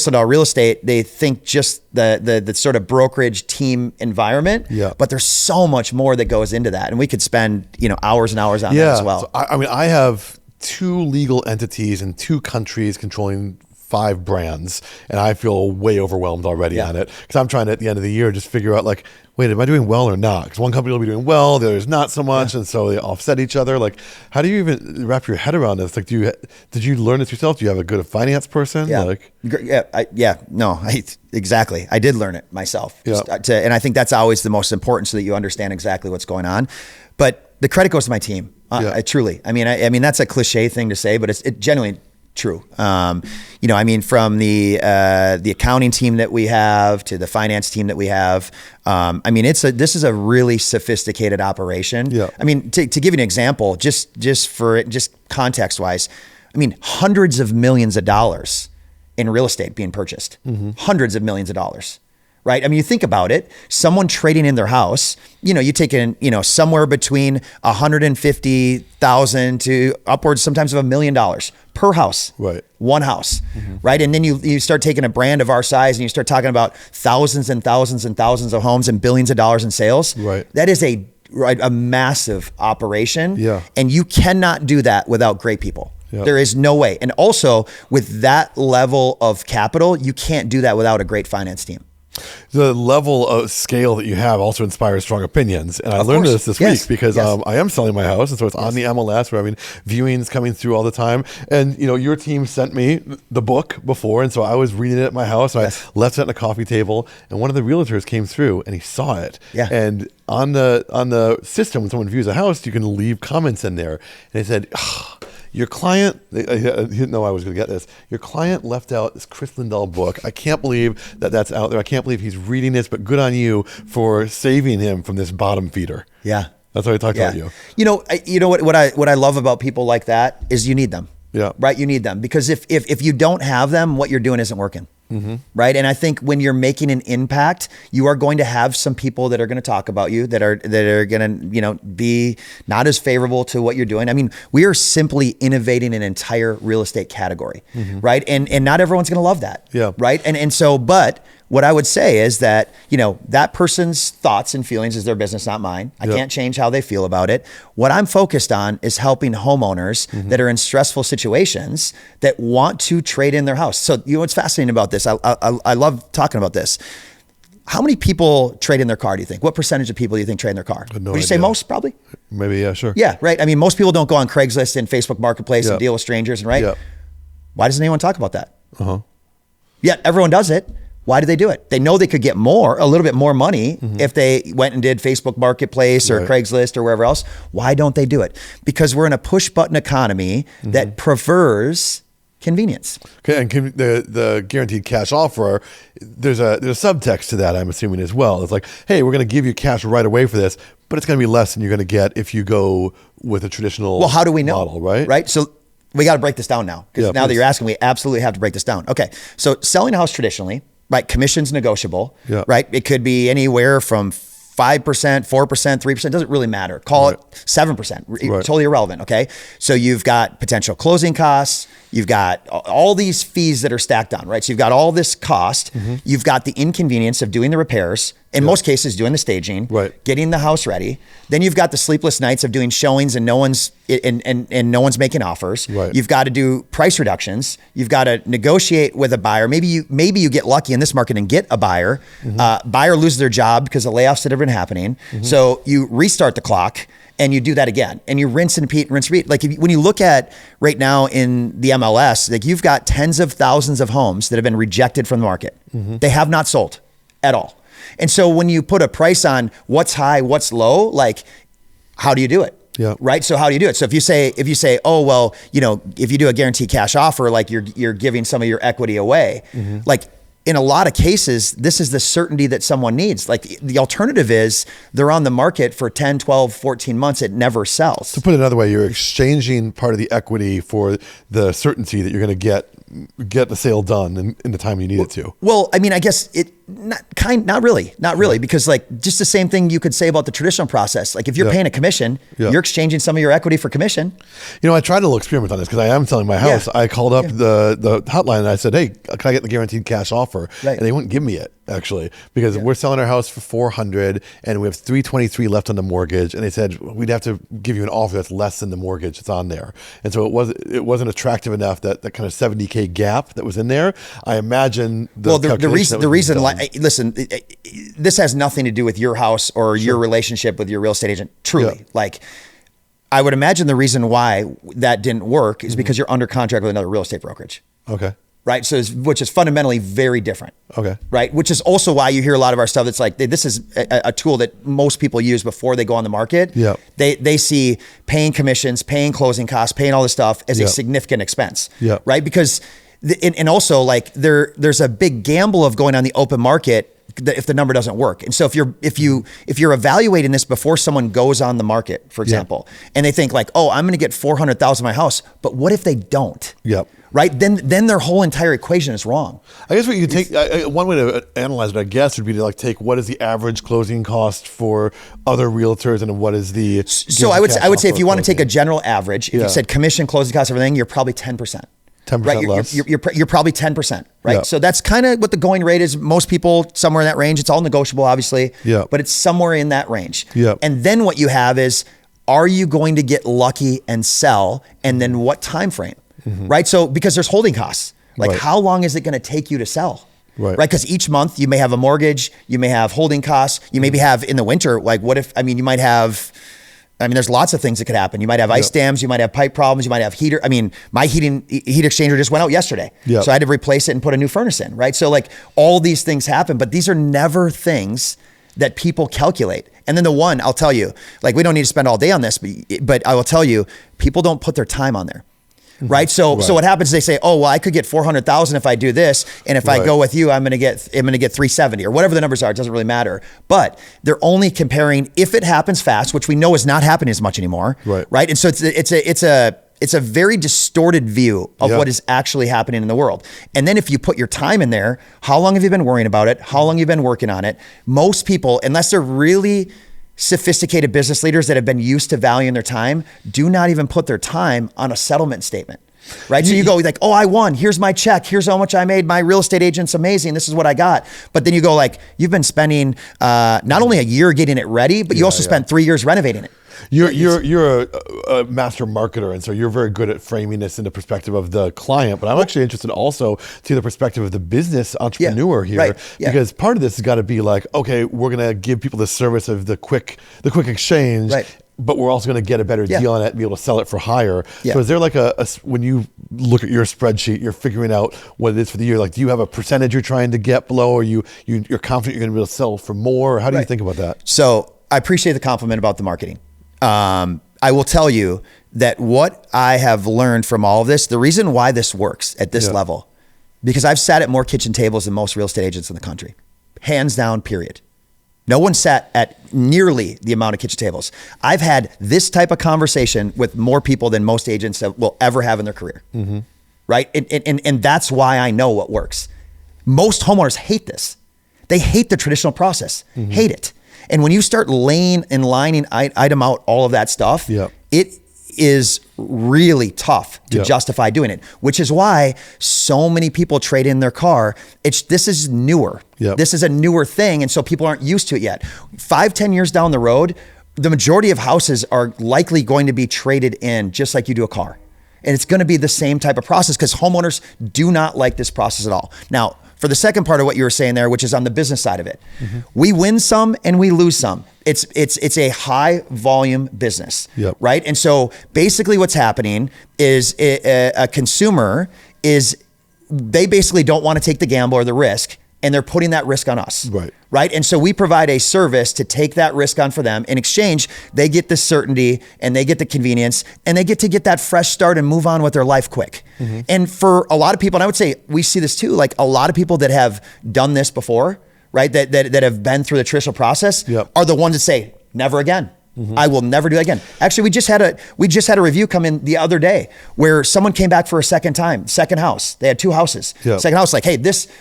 Lindahl Real Estate, they think just the sort of brokerage team environment, but there's so much more that goes into that. And we could spend, hours and hours on that as well. So, I have 2 legal entities in 2 countries controlling 5 brands, and I feel way overwhelmed already on it because I'm trying to, at the end of the year, just figure out like, wait, am I doing well or not? Because one company will be doing well, the other's not so much, and so they offset each other. Like, how do you even wrap your head around this? Like, did you learn this yourself? Do you have a good finance person? Exactly. I did learn it myself, and I think that's always the most important, so that you understand exactly what's going on. But the credit goes to my team. Truly. I mean, that's a cliche thing to say, but it's genuinely true. From the accounting team that we have to the finance team that we have. This is a really sophisticated operation. Yeah. I mean, to give you an example, just context wise, hundreds of millions of dollars in real estate being purchased, hundreds of millions of dollars. Right. I mean, you think about it, someone trading in their house, you take in, somewhere between $150,000 to upwards sometimes of $1 million per house. Right. One house. Right. And then you start taking a brand of our size and you start talking about thousands and thousands and thousands of homes and billions of dollars in sales. Right. That is a massive operation. Yeah. And you cannot do that without great people. Yep. There is no way. And also with that level of capital, you can't do that without a great finance team. The level of scale that you have also inspires strong opinions. And I learned this week because I am selling my house. And so it's on the MLS. We're having viewings coming through all the time. And, your team sent me the book before. And so I was reading it at my house. And I left it on a coffee table. And one of the realtors came through and he saw it. Yeah. And on the system, when someone views a house, you can leave comments in there. And they said, your client, he didn't know I was going to get this. Your client left out this Kris Lindahl book. I can't believe that's out there. I can't believe he's reading this, but good on you for saving him from this bottom feeder. Yeah. That's why I talked about you. What I love about people like that is you need them. Yeah. Right. You need them because if you don't have them, what you're doing isn't working. Right. And I think when you're making an impact, you are going to have some people that are going to talk about you that are going to, be not as favorable to what you're doing. I mean, we are simply innovating an entire real estate category. Right. And not everyone's going to love that. Yeah. Right. And so, but what I would say is that, that person's thoughts and feelings is their business, not mine. I can't change how they feel about it. What I'm focused on is helping homeowners that are in stressful situations that want to trade in their house. So, what's fascinating about this, I love talking about this. How many people trade in their car, do you think? What percentage of people do you think trade in their car? No Would you say most, probably? Maybe, yeah, sure. Yeah, right. I mean, most people don't go on Craigslist and Facebook Marketplace and deal with strangers, right? Yeah. Why doesn't anyone talk about that? Yet everyone does it. Why do they do it? They know they could get a little bit more money if they went and did Facebook Marketplace or Craigslist or wherever else. Why don't they do it? Because we're in a push button economy that prefers convenience. Okay, and the guaranteed cash offer, there's a subtext to that, I'm assuming, as well. It's like, hey, we're going to give you cash right away for this, but it's going to be less than you're going to get if you go with a traditional Well, how do we know? model, right? Right. So we got to break this down now, because now that you're asking, we absolutely have to break this down. Okay. So selling a house traditionally, right? Commission's negotiable, right? It could be anywhere from 5%, 4%, 3%, doesn't really matter. Call it 7%, totally irrelevant, okay? So you've got potential closing costs, you've got all these fees that are stacked on, right? So you've got all this cost, you've got the inconvenience of doing the repairs, in most cases doing the staging, getting the house ready. Then you've got the sleepless nights of doing showings and no one's making offers. You've got to do price reductions. You've got to negotiate with a buyer. Maybe you get lucky in this market and get a buyer. Buyer loses their job because of layoffs that have been happening. So you restart the clock and you do that again, and you rinse and repeat. Like when you look at right now in the MLS, like you've got tens of thousands of homes that have been rejected from the market. They have not sold at all. And so when you put a price on what's high, what's low, like how do you do it? Right. So how do you do it? So if you say, oh, well, if you do a guaranteed cash offer, like you're giving some of your equity away, like in a lot of cases, this is the certainty that someone needs. Like the alternative is they're on the market for 10, 12, 14 months. It never sells. To put it another way, you're exchanging part of the equity for the certainty that you're going to get the sale done in the time you need it to. Well, I mean, I guess not really, because like just the same thing you could say about the traditional process. Like if you're paying a commission, you're exchanging some of your equity for commission. I tried a little experiment on this because I am selling my house. I called up the hotline and I said, hey, can I get the guaranteed cash offer? And they wouldn't give me it, actually, because we're selling our house for $400 and we have $323 left on the mortgage. And they said, we'd have to give you an offer that's less than the mortgage that's on there. And so it wasn't attractive enough that kind of $70K gap that was in there. I imagine the reason, like, listen, this has nothing to do with your house or your relationship with your real estate agent. Truly, like I would imagine the reason why that didn't work is because you're under contract with another real estate brokerage. Okay. Right. So, which is fundamentally very different. Okay. Right. Which is also why you hear a lot of our stuff that's like, this is a tool that most people use before they go on the market. Yeah. They see paying commissions, paying closing costs, paying all this stuff as a significant expense. Yeah. Right. Because, and also like there's a big gamble of going on the open market if the number doesn't work. And so if you're evaluating this before someone goes on the market, for example, and they think like, oh, I'm going to get 400,000 in my house, but what if they don't? Yep. Right? Then their whole entire equation is wrong. I guess what you take, one way to analyze it, I guess, would be to like take what is the average closing cost for other realtors and what is the. So I would say if you want to take a general average, if you said commission, closing costs, everything, you're probably 10%. 10% right? less. You're probably 10%, right? Yep. So that's kind of what the going rate is. Most people somewhere in that range. It's all negotiable, obviously, but it's somewhere in that range. Yep. And then what you have is, are you going to get lucky and sell? And then what time frame, right? So because there's holding costs, like how long is it going to take you to sell? Right. Because each month you may have a mortgage, you may have holding costs, you maybe have in the winter, like you might have. There's lots of things that could happen. You might have ice dams, you might have pipe problems, you might have heater. My heat exchanger just went out yesterday. So I had to replace it and put a new furnace in, right? So like all these things happen, but these are never things that people calculate. And then the one, I'll tell you, like we don't need to spend all day on this, but I will tell you, people don't put their time on there. Right. So what happens is they say, oh, well, I could get 400,000 if I do this. And if I go with you, I'm going to get 370 or whatever the numbers are. It doesn't really matter. But they're only comparing if it happens fast, which we know is not happening as much anymore. Right. And so it's a very distorted view of what is actually happening in the world. And then if you put your time in there, how long have you been worrying about it? How long have you been working on it? Most people, unless they're really sophisticated business leaders that have been used to valuing their time, do not even put their time on a settlement statement. right? So you go like, oh, I won. Here's my check. Here's how much I made. My real estate agent's amazing. This is what I got. But then you go like, you've been spending not only a year getting it ready, but you also spent 3 years renovating it. You're a master marketer, and so you're very good at framing this in the perspective of the client. But I'm actually interested also to the perspective of the business entrepreneur here, because part of this has got to be like, okay, we're gonna give people the service of the quick exchange. But we're also going to get a better deal on it and be able to sell it for higher. So is there like when you look at your spreadsheet, you're figuring out what it is for the year, like do you have a percentage you're trying to get below, or you're confident you're going to be able to sell for more? Or how do you think about that? So I appreciate the compliment about the marketing. I will tell you that what I have learned from all of this, the reason why this works at this level, because I've sat at more kitchen tables than most real estate agents in the country, hands down, period. No one sat at nearly the amount of kitchen tables. I've had this type of conversation with more people than most agents will ever have in their career, right? And that's why I know what works. Most homeowners hate this. They hate the traditional process, hate it. And when you start laying and lining item out all of that stuff, it is really tough to justify doing it, which is why so many people trade in their car. This is newer. This is a newer thing. And so people aren't used to it yet. 5-10 years down the road, the majority of houses are likely going to be traded in just like you do a car. And it's going to be the same type of process because homeowners do not like this process at all. Now, for the second part of what you were saying there, which is on the business side of it, we win some and we lose some. It's a high volume business, right? And so basically what's happening is a consumer they basically don't want to take the gamble or the risk, and they're putting that risk on us, right? And so we provide a service to take that risk on for them. In exchange, they get the certainty and they get the convenience and they get to get that fresh start and move on with their life quick. And for a lot of people, and I would say we see this too, like a lot of people that have done this before, right? That have been through the traditional process are the ones that say, never again. I will never do that again. Actually, we just had a review come in the other day where someone came back for a second house. They had 2 houses. Second house, like, hey,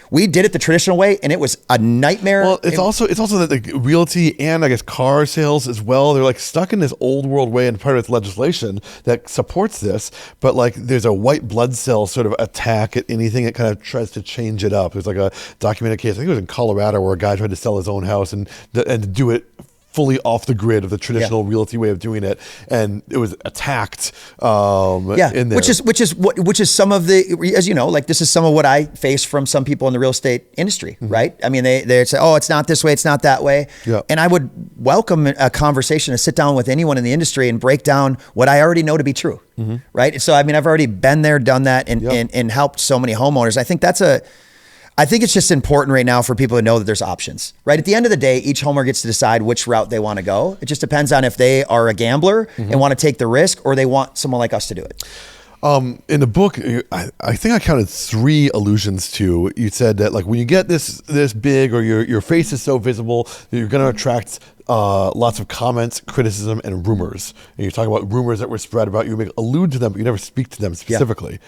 we did it the traditional way and it was a nightmare. Well, it's also that the realty and I guess car sales as well, they're like stuck in this old world way, and part of its legislation that supports this, but like there's a white blood cell sort of attack at anything that kind of tries to change it up. There's like a documented case, I think it was in Colorado, where a guy tried to sell his own house and do it fully off the grid of the traditional realty way of doing it, and it was attacked in there. Which is some of the, as you know, like this is some of what I face from some people in the real estate industry, right? I mean, they say, oh, it's not this way, it's not that way. And I would welcome a conversation to sit down with anyone in the industry and break down what I already know to be true, right? So, I mean, I've already been there, done that, and helped so many homeowners. I think it's just important right now for people to know that there's options, right? At the end of the day, each homeowner gets to decide which route they want to go. It just depends on if they are a gambler and want to take the risk, or they want someone like us to do it. In the book, I think I counted 3 allusions to. You said that like when you get this big, or your face is so visible, that you're going to attract lots of comments, criticism, and rumors. And you talk about rumors that were spread about you. You allude to them, but you never speak to them specifically.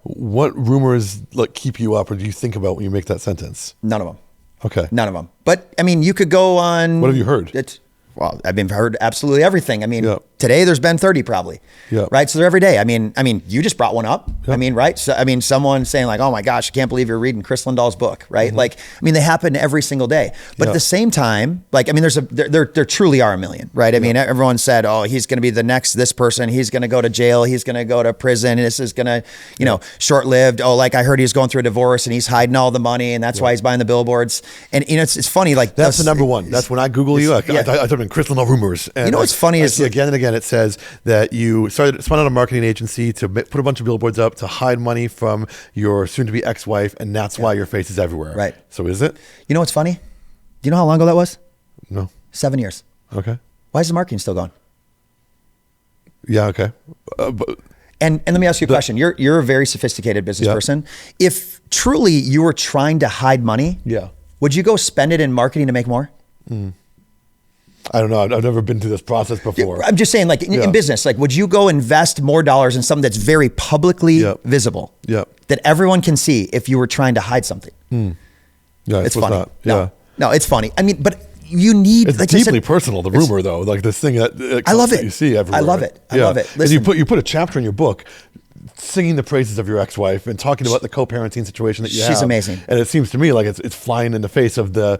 What rumors like keep you up, or do you think about when you make that sentence? None of them. Okay. None of them. But I mean, you could go on. What have you heard? Well, I've heard absolutely everything. I mean, today there's been 30 probably, right? So they're every day. I mean, you just brought one up. I mean, right? So, I mean, someone saying like, oh my gosh, I can't believe you're reading Kris Lindahl's book, right? Like, I mean, they happen every single day. But at the same time, like, I mean, there truly are a million, right? I mean, everyone said, oh, he's going to be the next, this person, he's going to go to jail, he's going to go to prison, and this is going to, short-lived. Oh, like I heard he's going through a divorce and he's hiding all the money, and that's why he's buying the billboards. And, it's funny, like that's the number one. That's when I Google you. I type in Kris Lindahl rumors. And what's funny is again and again, it says that you spun out a marketing agency to put a bunch of billboards up to hide money from your soon-to-be ex-wife, and that's why your face is everywhere. Right. So is it? You know what's funny? Do you know how long ago that was? No. 7 years. Okay. Why is the marketing still going? Yeah. Okay. And let me ask you a question. You're a very sophisticated business person. If truly you were trying to hide money, would you go spend it in marketing to make more? I don't know. I've never been through this process before. I'm just saying, like in business, like would you go invest more dollars in something that's very publicly visible, that everyone can see if you were trying to hide something? Yeah, it's funny. No, it's funny. I mean, but you need. It's like deeply personal. The rumor, though, like this thing that I love it. You see everywhere. I love it. I love it. Listen, and you put a chapter in your book singing the praises of your ex-wife and talking about the co-parenting situation that you have. She's amazing. And it seems to me like it's flying in the face of the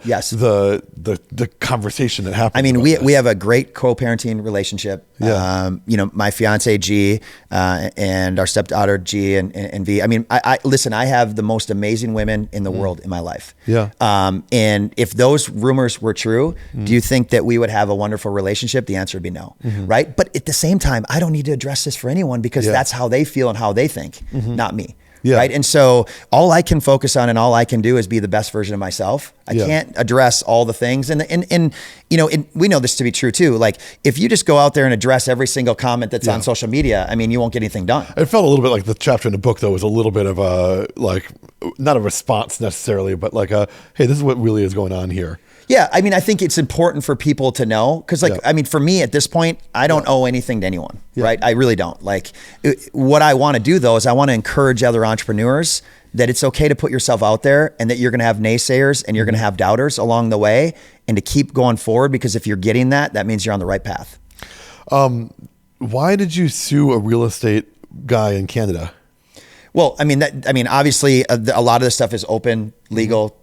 conversation that happens. I mean, we have a great co-parenting relationship. Yeah. My fiance G and our stepdaughter G and V. I mean, I listen, I have the most amazing women in the world in my life. Yeah. And if those rumors were true, do you think that we would have a wonderful relationship? The answer would be no. Right? But at the same time, I don't need to address this for anyone because that's how they feel and how they think, not me. Yeah. Right. And so all I can focus on and all I can do is be the best version of myself. I can't address all the things. And we know this to be true too. Like if you just go out there and address every single comment that's on social media, I mean, you won't get anything done. It felt a little bit like the chapter in the book though was a little bit of a, like, not a response necessarily, but like a, hey, this is what really is going on here. Yeah, I mean, I think it's important for people to know because, I mean, for me at this point, I don't owe anything to anyone, right? I really don't. Like, what I want to do though is I want to encourage other entrepreneurs that it's okay to put yourself out there and that you're going to have naysayers and you're going to have doubters along the way, and to keep going forward because if you're getting that, that means you're on the right path. Why did you sue a real estate guy in Canada? Well, I mean, obviously, a lot of this stuff is open legal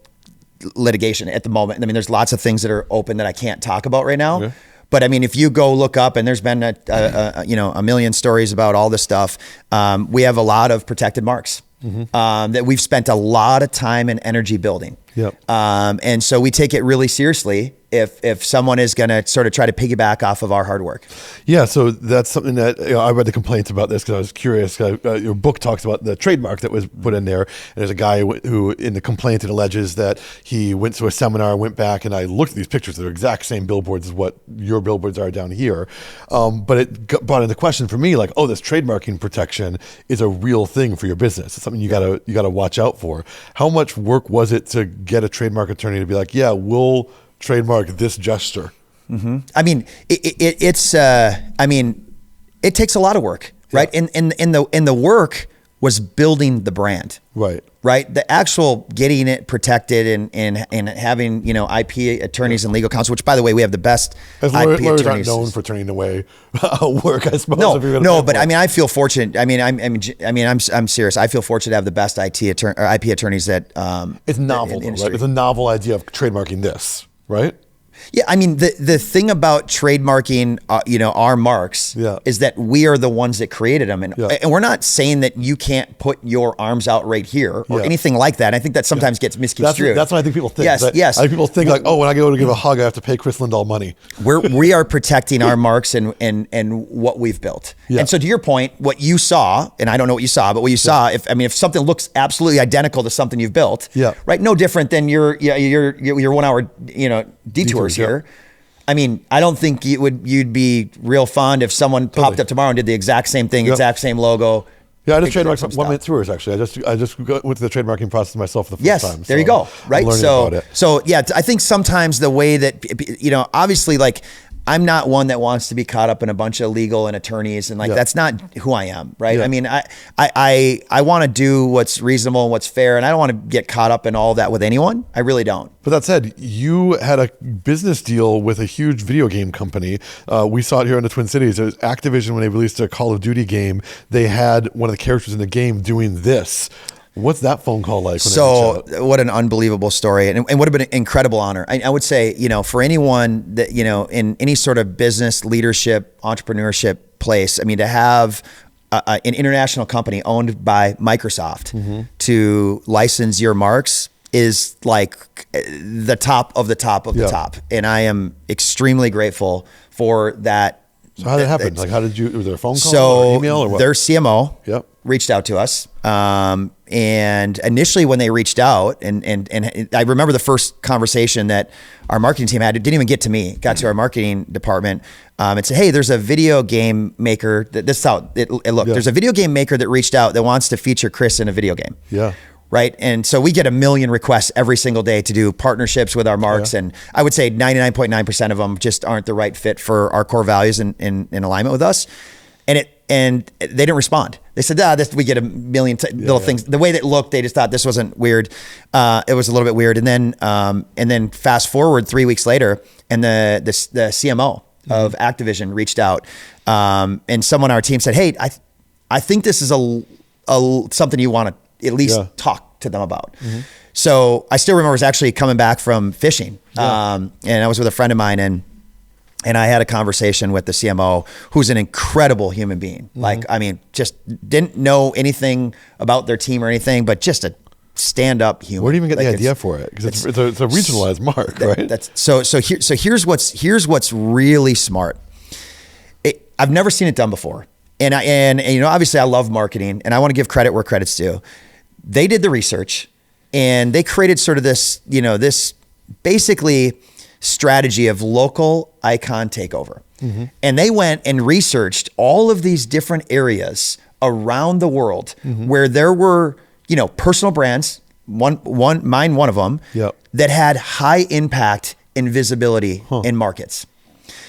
litigation at the moment. I mean, there's lots of things that are open that I can't talk about right now. Okay. But I mean, if you go look up, and there's been a million stories about all this stuff. We have a lot of protected marks that we've spent a lot of time and energy building. Yep. And so we take it really seriously if someone is going to sort of try to piggyback off of our hard work. Yeah. So that's something that I read the complaints about this because I was curious. Your book talks about the trademark that was put in there. And there's a guy who in the complaint, it alleges that he went to a seminar, went back, and I looked at these pictures. They're exact same billboards as what your billboards are down here. But it brought into question for me, like, oh, this trademarking protection is a real thing for your business. It's something you gotta watch out for. How much work was it to get a trademark attorney to be like, yeah, we'll trademark this gesture? I mean, it takes a lot of work, right? And the work was building the brand, right? The actual getting it protected and having IP attorneys and legal counsel, which by the way we have the best IP attorneys. Aren't known for turning away work, I suppose. No, but I mean, I feel fortunate. I'm serious. I feel fortunate to have the best IP attorneys that. It's novel, though, right? It's a novel idea of trademarking this, right? Yeah, I mean, the thing about trademarking, our marks is that we are the ones that created them. And we're not saying that you can't put your arms out right here or anything like that. I think that sometimes gets misconstrued. That's what I think people think. Yes. I think people think like, oh, when I go to give a hug, I have to pay Kris Lindahl money. We are protecting our marks and what we've built. Yeah. And so to your point, what you saw, and I don't know what you saw, but what you saw, if something looks absolutely identical to something you've built, right? No different than your 1 hour, detours here. I mean, I don't think you'd be real fond if someone popped up tomorrow and did the exact same thing, exact same logo. Yeah, I just trademarked 1 minute tours actually. I just went through the trademarking process myself for the first time. Yes, there you go. Right. So yeah, I think sometimes the way that obviously, like, I'm not one that wants to be caught up in a bunch of legal and attorneys, and that's not who I am, right? I mean, I want to do what's reasonable and what's fair, and I don't want to get caught up in all that with anyone. I really don't. But that said, you had a business deal with a huge video game company. We saw it here in the Twin Cities. It was Activision when they released a Call of Duty game. They had one of the characters in the game doing this. What's that phone call like? So what an unbelievable story, and would have been an incredible honor. I would say, for anyone that, in any sort of business, leadership, entrepreneurship place, I mean, to have an international company owned by Microsoft to license your marks is like the top of the top of the top. And I am extremely grateful for that. So how did it happen? Like, how did you, was there a phone call or email or what? Their CMO reached out to us. And initially when they reached out, and I remember the first conversation that our marketing team had, it didn't even get to me, it got to our marketing department, and said, hey, there's a video game maker that this is how it looked. There's a video game maker that reached out that wants to feature Kris in a video game. Yeah. Right. And so we get a million requests every single day to do partnerships with our marks. And I would say 99.9% of them just aren't the right fit for our core values and in alignment with us. And they didn't respond. They said, we get a million little things. The way that it looked, they just thought this wasn't weird. It was a little bit weird. And then fast forward 3 weeks later, and the CMO of Activision reached out, and someone on our team said, hey, I think this is something you want to at least talk to them about. So I still remember I was actually coming back from fishing, and I was with a friend of mine, and I had a conversation with the CMO, who's an incredible human being. Like, I mean, just didn't know anything about their team or anything, but just a stand-up human. Where do you even get the idea for it? Because it's a regionalized mark, right? So here's what's really smart. I've never seen it done before, and you know, obviously I love marketing, and I want to give credit where credit's due. They did the research, and they created sort of this, you know, this basically strategy of local icon takeover. And they went and researched all of these different areas around the world where there were, you know, personal brands, mine one of them, that had high impact and visibility in markets.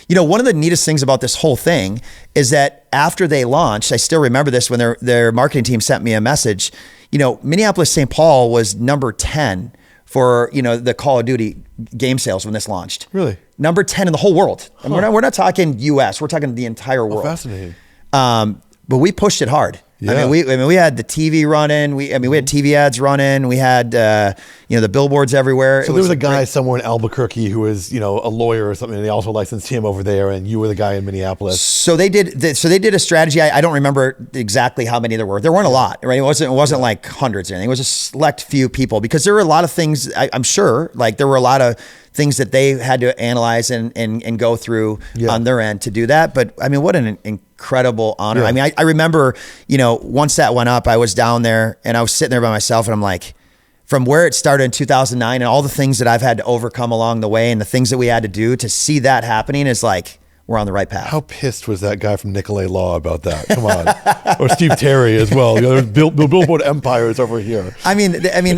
You know, one of the neatest things about this whole thing is that after they launched, I still remember this when their marketing team sent me a message, you know, Minneapolis St. Paul was number 10 for, you know, the Call of Duty game sales when this launched. Really? Number 10 in the whole world. And we're not talking US, we're talking the entire world. Fascinating. But we pushed it hard. Yeah. I mean, we had the TV running. We had TV ads running. We had, you know, the billboards everywhere. So there was a guy somewhere in Albuquerque who was, you know, a lawyer or something, and they also licensed him over there, and you were the guy in Minneapolis. So they did a strategy. I don't remember exactly how many there were. There weren't a lot, right? It wasn't like hundreds or anything. It was a select few people, because there were a lot of things, I'm sure, like there were a lot of things that they had to analyze and go through on their end to do that. But I mean, what an incredible honor. I mean, I remember, you know, once that went up, I was down there and I was sitting there by myself, and I'm like, from where it started in 2009 and all the things that I've had to overcome along the way and the things that we had to do to see that happening is like, we're on the right path. How pissed was that guy from Nicolay Law about that? Come on. Or Steve Terry as well. You know, Billboard empires over here. I mean,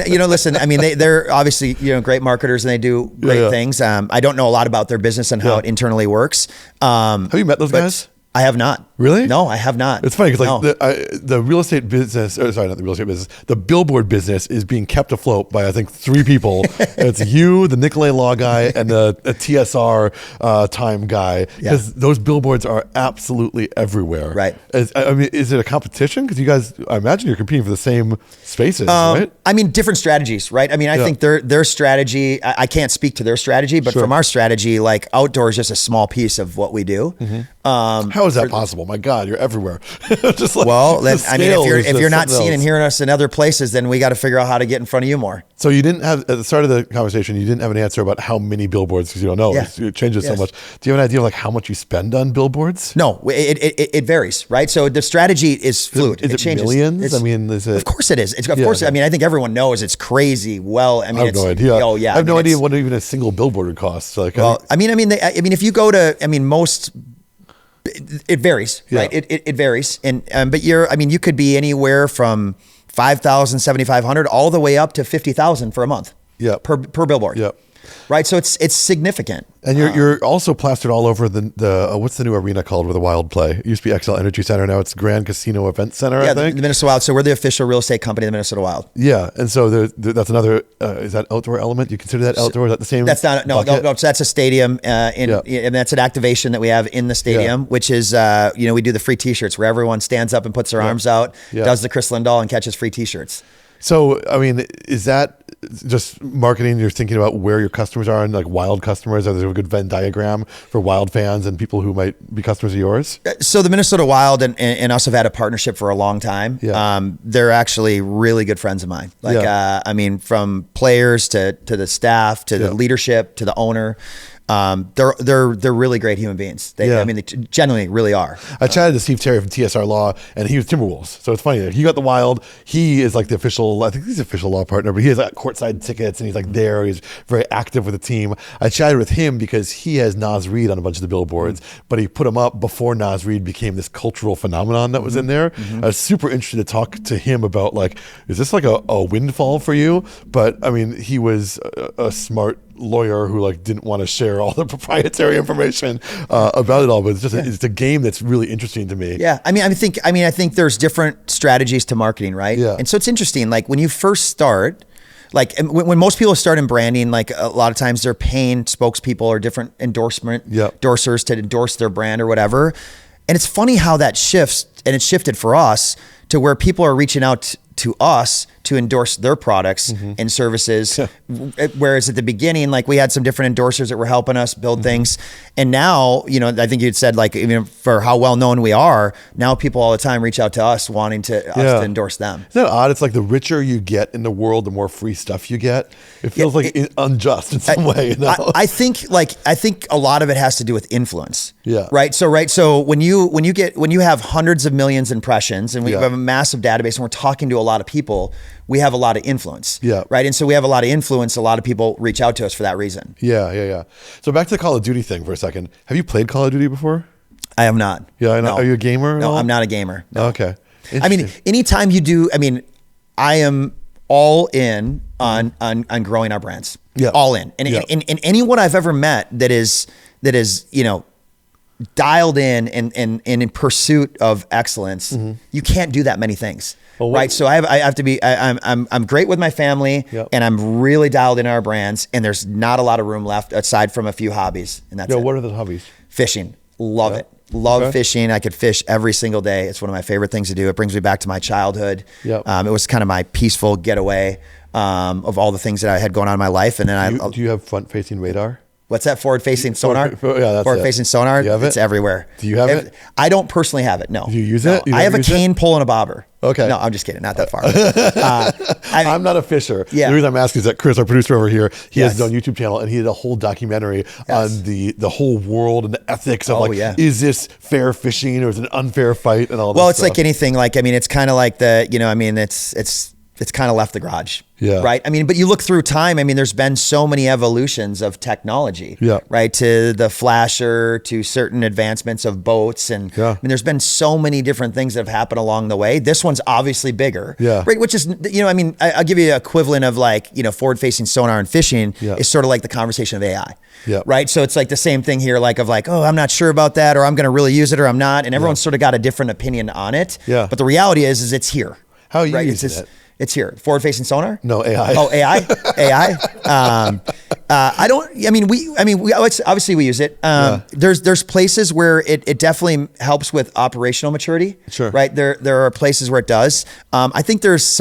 you know, listen, I mean, they're obviously, you know, great marketers, and they do great things. I don't know a lot about their business and how it internally works. Have you met those guys? I have not. Really? No, I have not. It's funny because the real estate business, or sorry, not the real estate business, the Billboard business is being kept afloat by, I think, 3 people. It's you, the Nicolay Law guy, and a TSR time guy, because those billboards are absolutely everywhere. Right. I mean, is it a competition? Because you guys, I imagine you're competing for the same spaces, right? I mean, different strategies, right? I mean, I think their strategy, I can't speak to their strategy, but from our strategy, like outdoor is just a small piece of what we do. How is that possible? My God, you're everywhere. Just like, well, I mean, if you're not seeing and hearing us in other places, then we got to figure out how to get in front of you more. So you didn't have, at the start of the conversation, you didn't have an answer about how many billboards, because you don't know. It changes so much. Do you have an idea of like how much you spend on billboards? No, it varies, right? So the strategy is fluid. Is it changes. Millions? I mean, is it? Of course it is. Of course, I mean, I think everyone knows it's crazy. Well, I mean, I have no idea. Oh yeah, I have no idea what even a single billboard would cost. Like, well, I mean, if you go to, I mean, most. It varies, right? It varies, and but you could be anywhere from 5,000, 7,500, all the way up to 50,000 for a month. Per billboard. Right. So it's significant. And you're also plastered all over the what's the new arena called where the Wild play? It used to be XL Energy Center. Now it's Grand Casino Event Center, I think. The Minnesota Wild. So we're the official real estate company of the Minnesota Wild. Yeah. And so that's another, is that outdoor element? You consider that outdoor? Is that the same? That's not, no, so that's a stadium. And that's an activation that we have in the stadium, which is, you know, we do the free t-shirts where everyone stands up and puts their arms out, does the Kris Lindahl, and catches free t-shirts. So, I mean, is that just marketing? You're thinking about where your customers are, and like Wild customers. Are there a good Venn diagram for Wild fans and people who might be customers of yours? So the Minnesota Wild and us have had a partnership for a long time. They're actually really good friends of mine. Like, I mean, from players to the staff, to the leadership, to the owner. They're really great human beings. I mean, they genuinely really are. I chatted to Steve Terry from TSR Law, and he was Timberwolves. So it's funny that he got the Wild. He is like the official, I think he's the official law partner, but he has like courtside tickets, and he's like there. He's very active with the team. I chatted with him because he has Nas Reed on a bunch of the billboards, but he put him up before Nas Reed became this cultural phenomenon that was in there. I was super interested to talk to him about like, is this like a windfall for you? But I mean, he was a smart lawyer who like didn't want to share all the proprietary information about it all, but it's just it's a game that's really interesting to me. I think there's different strategies to marketing, right? And so it's interesting, like when you first start, like when most people start in branding, like a lot of times they're paying spokespeople or different endorsers to endorse their brand or whatever. And it's funny how that shifts it's shifted for us to where people are reaching out to us to endorse their products and services. Whereas at the beginning, like we had some different endorsers that were helping us build things. And now, you know, I think you'd said like, even for how well known we are, now people all the time reach out to us wanting to endorse them. Isn't that odd? It's like the richer you get in the world, the more free stuff you get. It feels like unjust in some way. You know? I think a lot of it has to do with influence. Yeah. Right. So when you have hundreds of millions of impressions and we have a massive database and we're talking to a lot of people, we have a lot of influence. Yeah. Right. And so we have a lot of influence. A lot of people reach out to us for that reason. Yeah. So back to the Call of Duty thing for a second. Have you played Call of Duty before? I have not. Yeah. I know. No. Are you a gamer? No, I'm not a gamer. No. Okay. I mean, anytime you do, I am all in on growing our brands. Yeah. All in. And anyone I've ever met that is, you know, dialed in and in pursuit of excellence, you can't do that many things. Well, right. So I have to be, I'm great with my family and I'm really dialed in our brands and there's not a lot of room left aside from a few hobbies. And that's it. What are the hobbies? Fishing. Love it. Love fishing. I could fish every single day. It's one of my favorite things to do. It brings me back to my childhood. It was kind of my peaceful getaway of all the things that I had going on in my life. And then do you have front facing radar? What's that? Forward-facing sonar? Yeah, that's Forward-facing sonar. Do you have it? It's everywhere. Do you have it? I don't personally have it. No. Do you use it? I have a cane pole and a bobber. Okay. No, I'm just kidding. Not that far. I'm not a fisher. Yeah. The reason I'm asking is that Kris, our producer over here, he has his own YouTube channel and he did a whole documentary on the whole world and the ethics of is this fair fishing or is it an unfair fight and all that. Well, it's like anything. Like, it's kind of like it's kind of left the garage. Yeah. Right. But you look through time. There's been so many evolutions of technology. Yeah. Right. To the flasher, to certain advancements of boats, and there's been so many different things that have happened along the way. This one's obviously bigger. Yeah. Right. Which is, I'll give you an equivalent of forward-facing sonar and fishing is sort of like the conversation of AI. Yeah. Right. So it's like the same thing here, oh, I'm not sure about that, or I'm going to really use it, or I'm not, and everyone's sort of got a different opinion on it. Yeah. But the reality is it's here. How are you using it? It's here. Forward-facing sonar? No, AI. Oh, AI? AI? Obviously we use it. There's places where it definitely helps with operational maturity. Sure. Right? There are places where it does. I think there's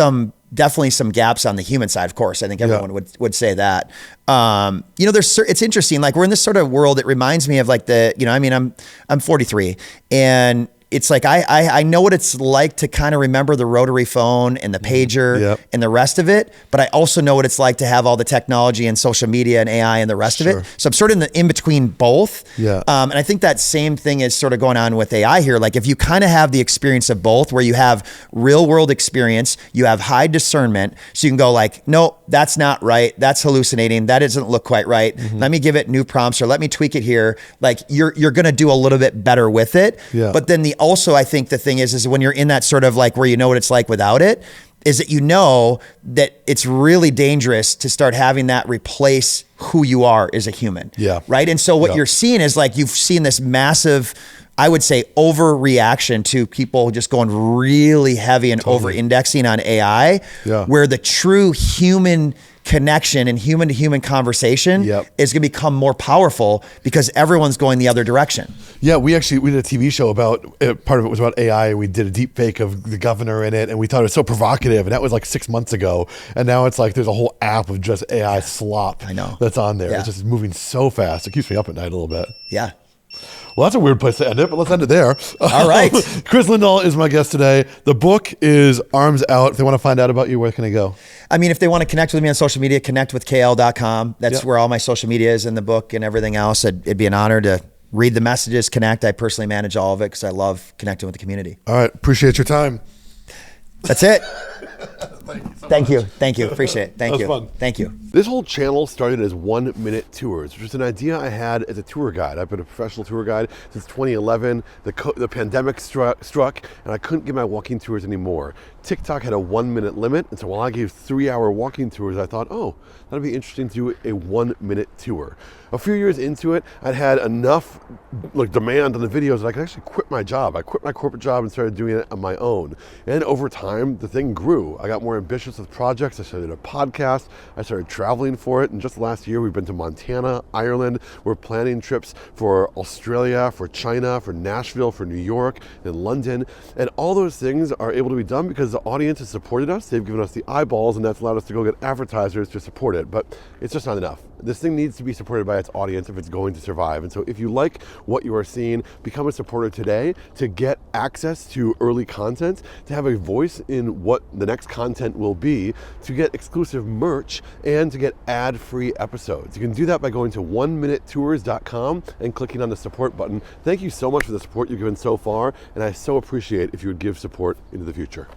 definitely some gaps on the human side, of course. I think everyone would say that. It's interesting. Like, we're in this sort of world that reminds me of I'm 43 and it's like I know what it's like to kind of remember the rotary phone and the pager and the rest of it, but I also know what it's like to have all the technology and social media and AI and the rest of it. So I'm sort of in between both. Yeah. And I think that same thing is sort of going on with AI here. Like, if you kind of have the experience of both, where you have real world experience, you have high discernment, so you can go like, no, that's not right. That's hallucinating. That doesn't look quite right. Let me give it new prompts or let me tweak it here. Like, you're going to do a little bit better with it. Yeah. But then also, I think the thing is when you're in that sort of like where you know what it's like without it, is that you know that it's really dangerous to start having that replace who you are as a human. Yeah. Right. And so what you're seeing is like, you've seen this massive, I would say, overreaction to people just going really heavy and over-indexing on AI, where the true human connection and human-to-human conversation is going to become more powerful because everyone's going the other direction. Yeah, we did a TV show about, part of it was about AI, and we did a deep fake of the governor in it, and we thought it was so provocative, and that was like 6 months ago, and now it's like there's a whole app of just AI slop that's on there. It's just moving so fast. It keeps me up at night a little bit. Yeah. Well, that's a weird place to end it, but let's end it there. All right. Kris Lindahl is my guest today. The book is Arms Out. If they want to find out about you, where can they go? If they want to connect with me on social media, connectwithkl.com. That's where all my social media is in the book and everything else. It'd be an honor to read the messages, connect. I personally manage all of it because I love connecting with the community. All right. Appreciate your time. That's it. Thank you. Thank you. Appreciate it. Thank you. Fun. Thank you. This whole channel started as 1 minute tours, which was an idea I had as a tour guide. I've been a professional tour guide since 2011. The pandemic struck and I couldn't give my walking tours anymore. TikTok had a 1 minute limit. And so while I gave 3-hour walking tours, I thought, oh, that'd be interesting to do a 1 minute tour. A few years into it, I'd had enough demand on the videos that I could actually quit my job. I quit my corporate job and started doing it on my own. And over time, the thing grew. I got more ambitious with projects. I started a podcast. I started traveling for it. And just last year, we've been to Montana, Ireland. We're planning trips for Australia, for China, for Nashville, for New York, and London. And all those things are able to be done because the audience has supported us. They've given us the eyeballs, and that's allowed us to go get advertisers to support it. But it's just not enough. This thing needs to be supported by its audience if it's going to survive. And so if you like what you are seeing, become a supporter today to get access to early content, to have a voice in what the next content will be, to get exclusive merch, and to get ad-free episodes. You can do that by going to oneminutetours.com and clicking on the support button. Thank you so much for the support you've given so far, and I so appreciate if you would give support into the future.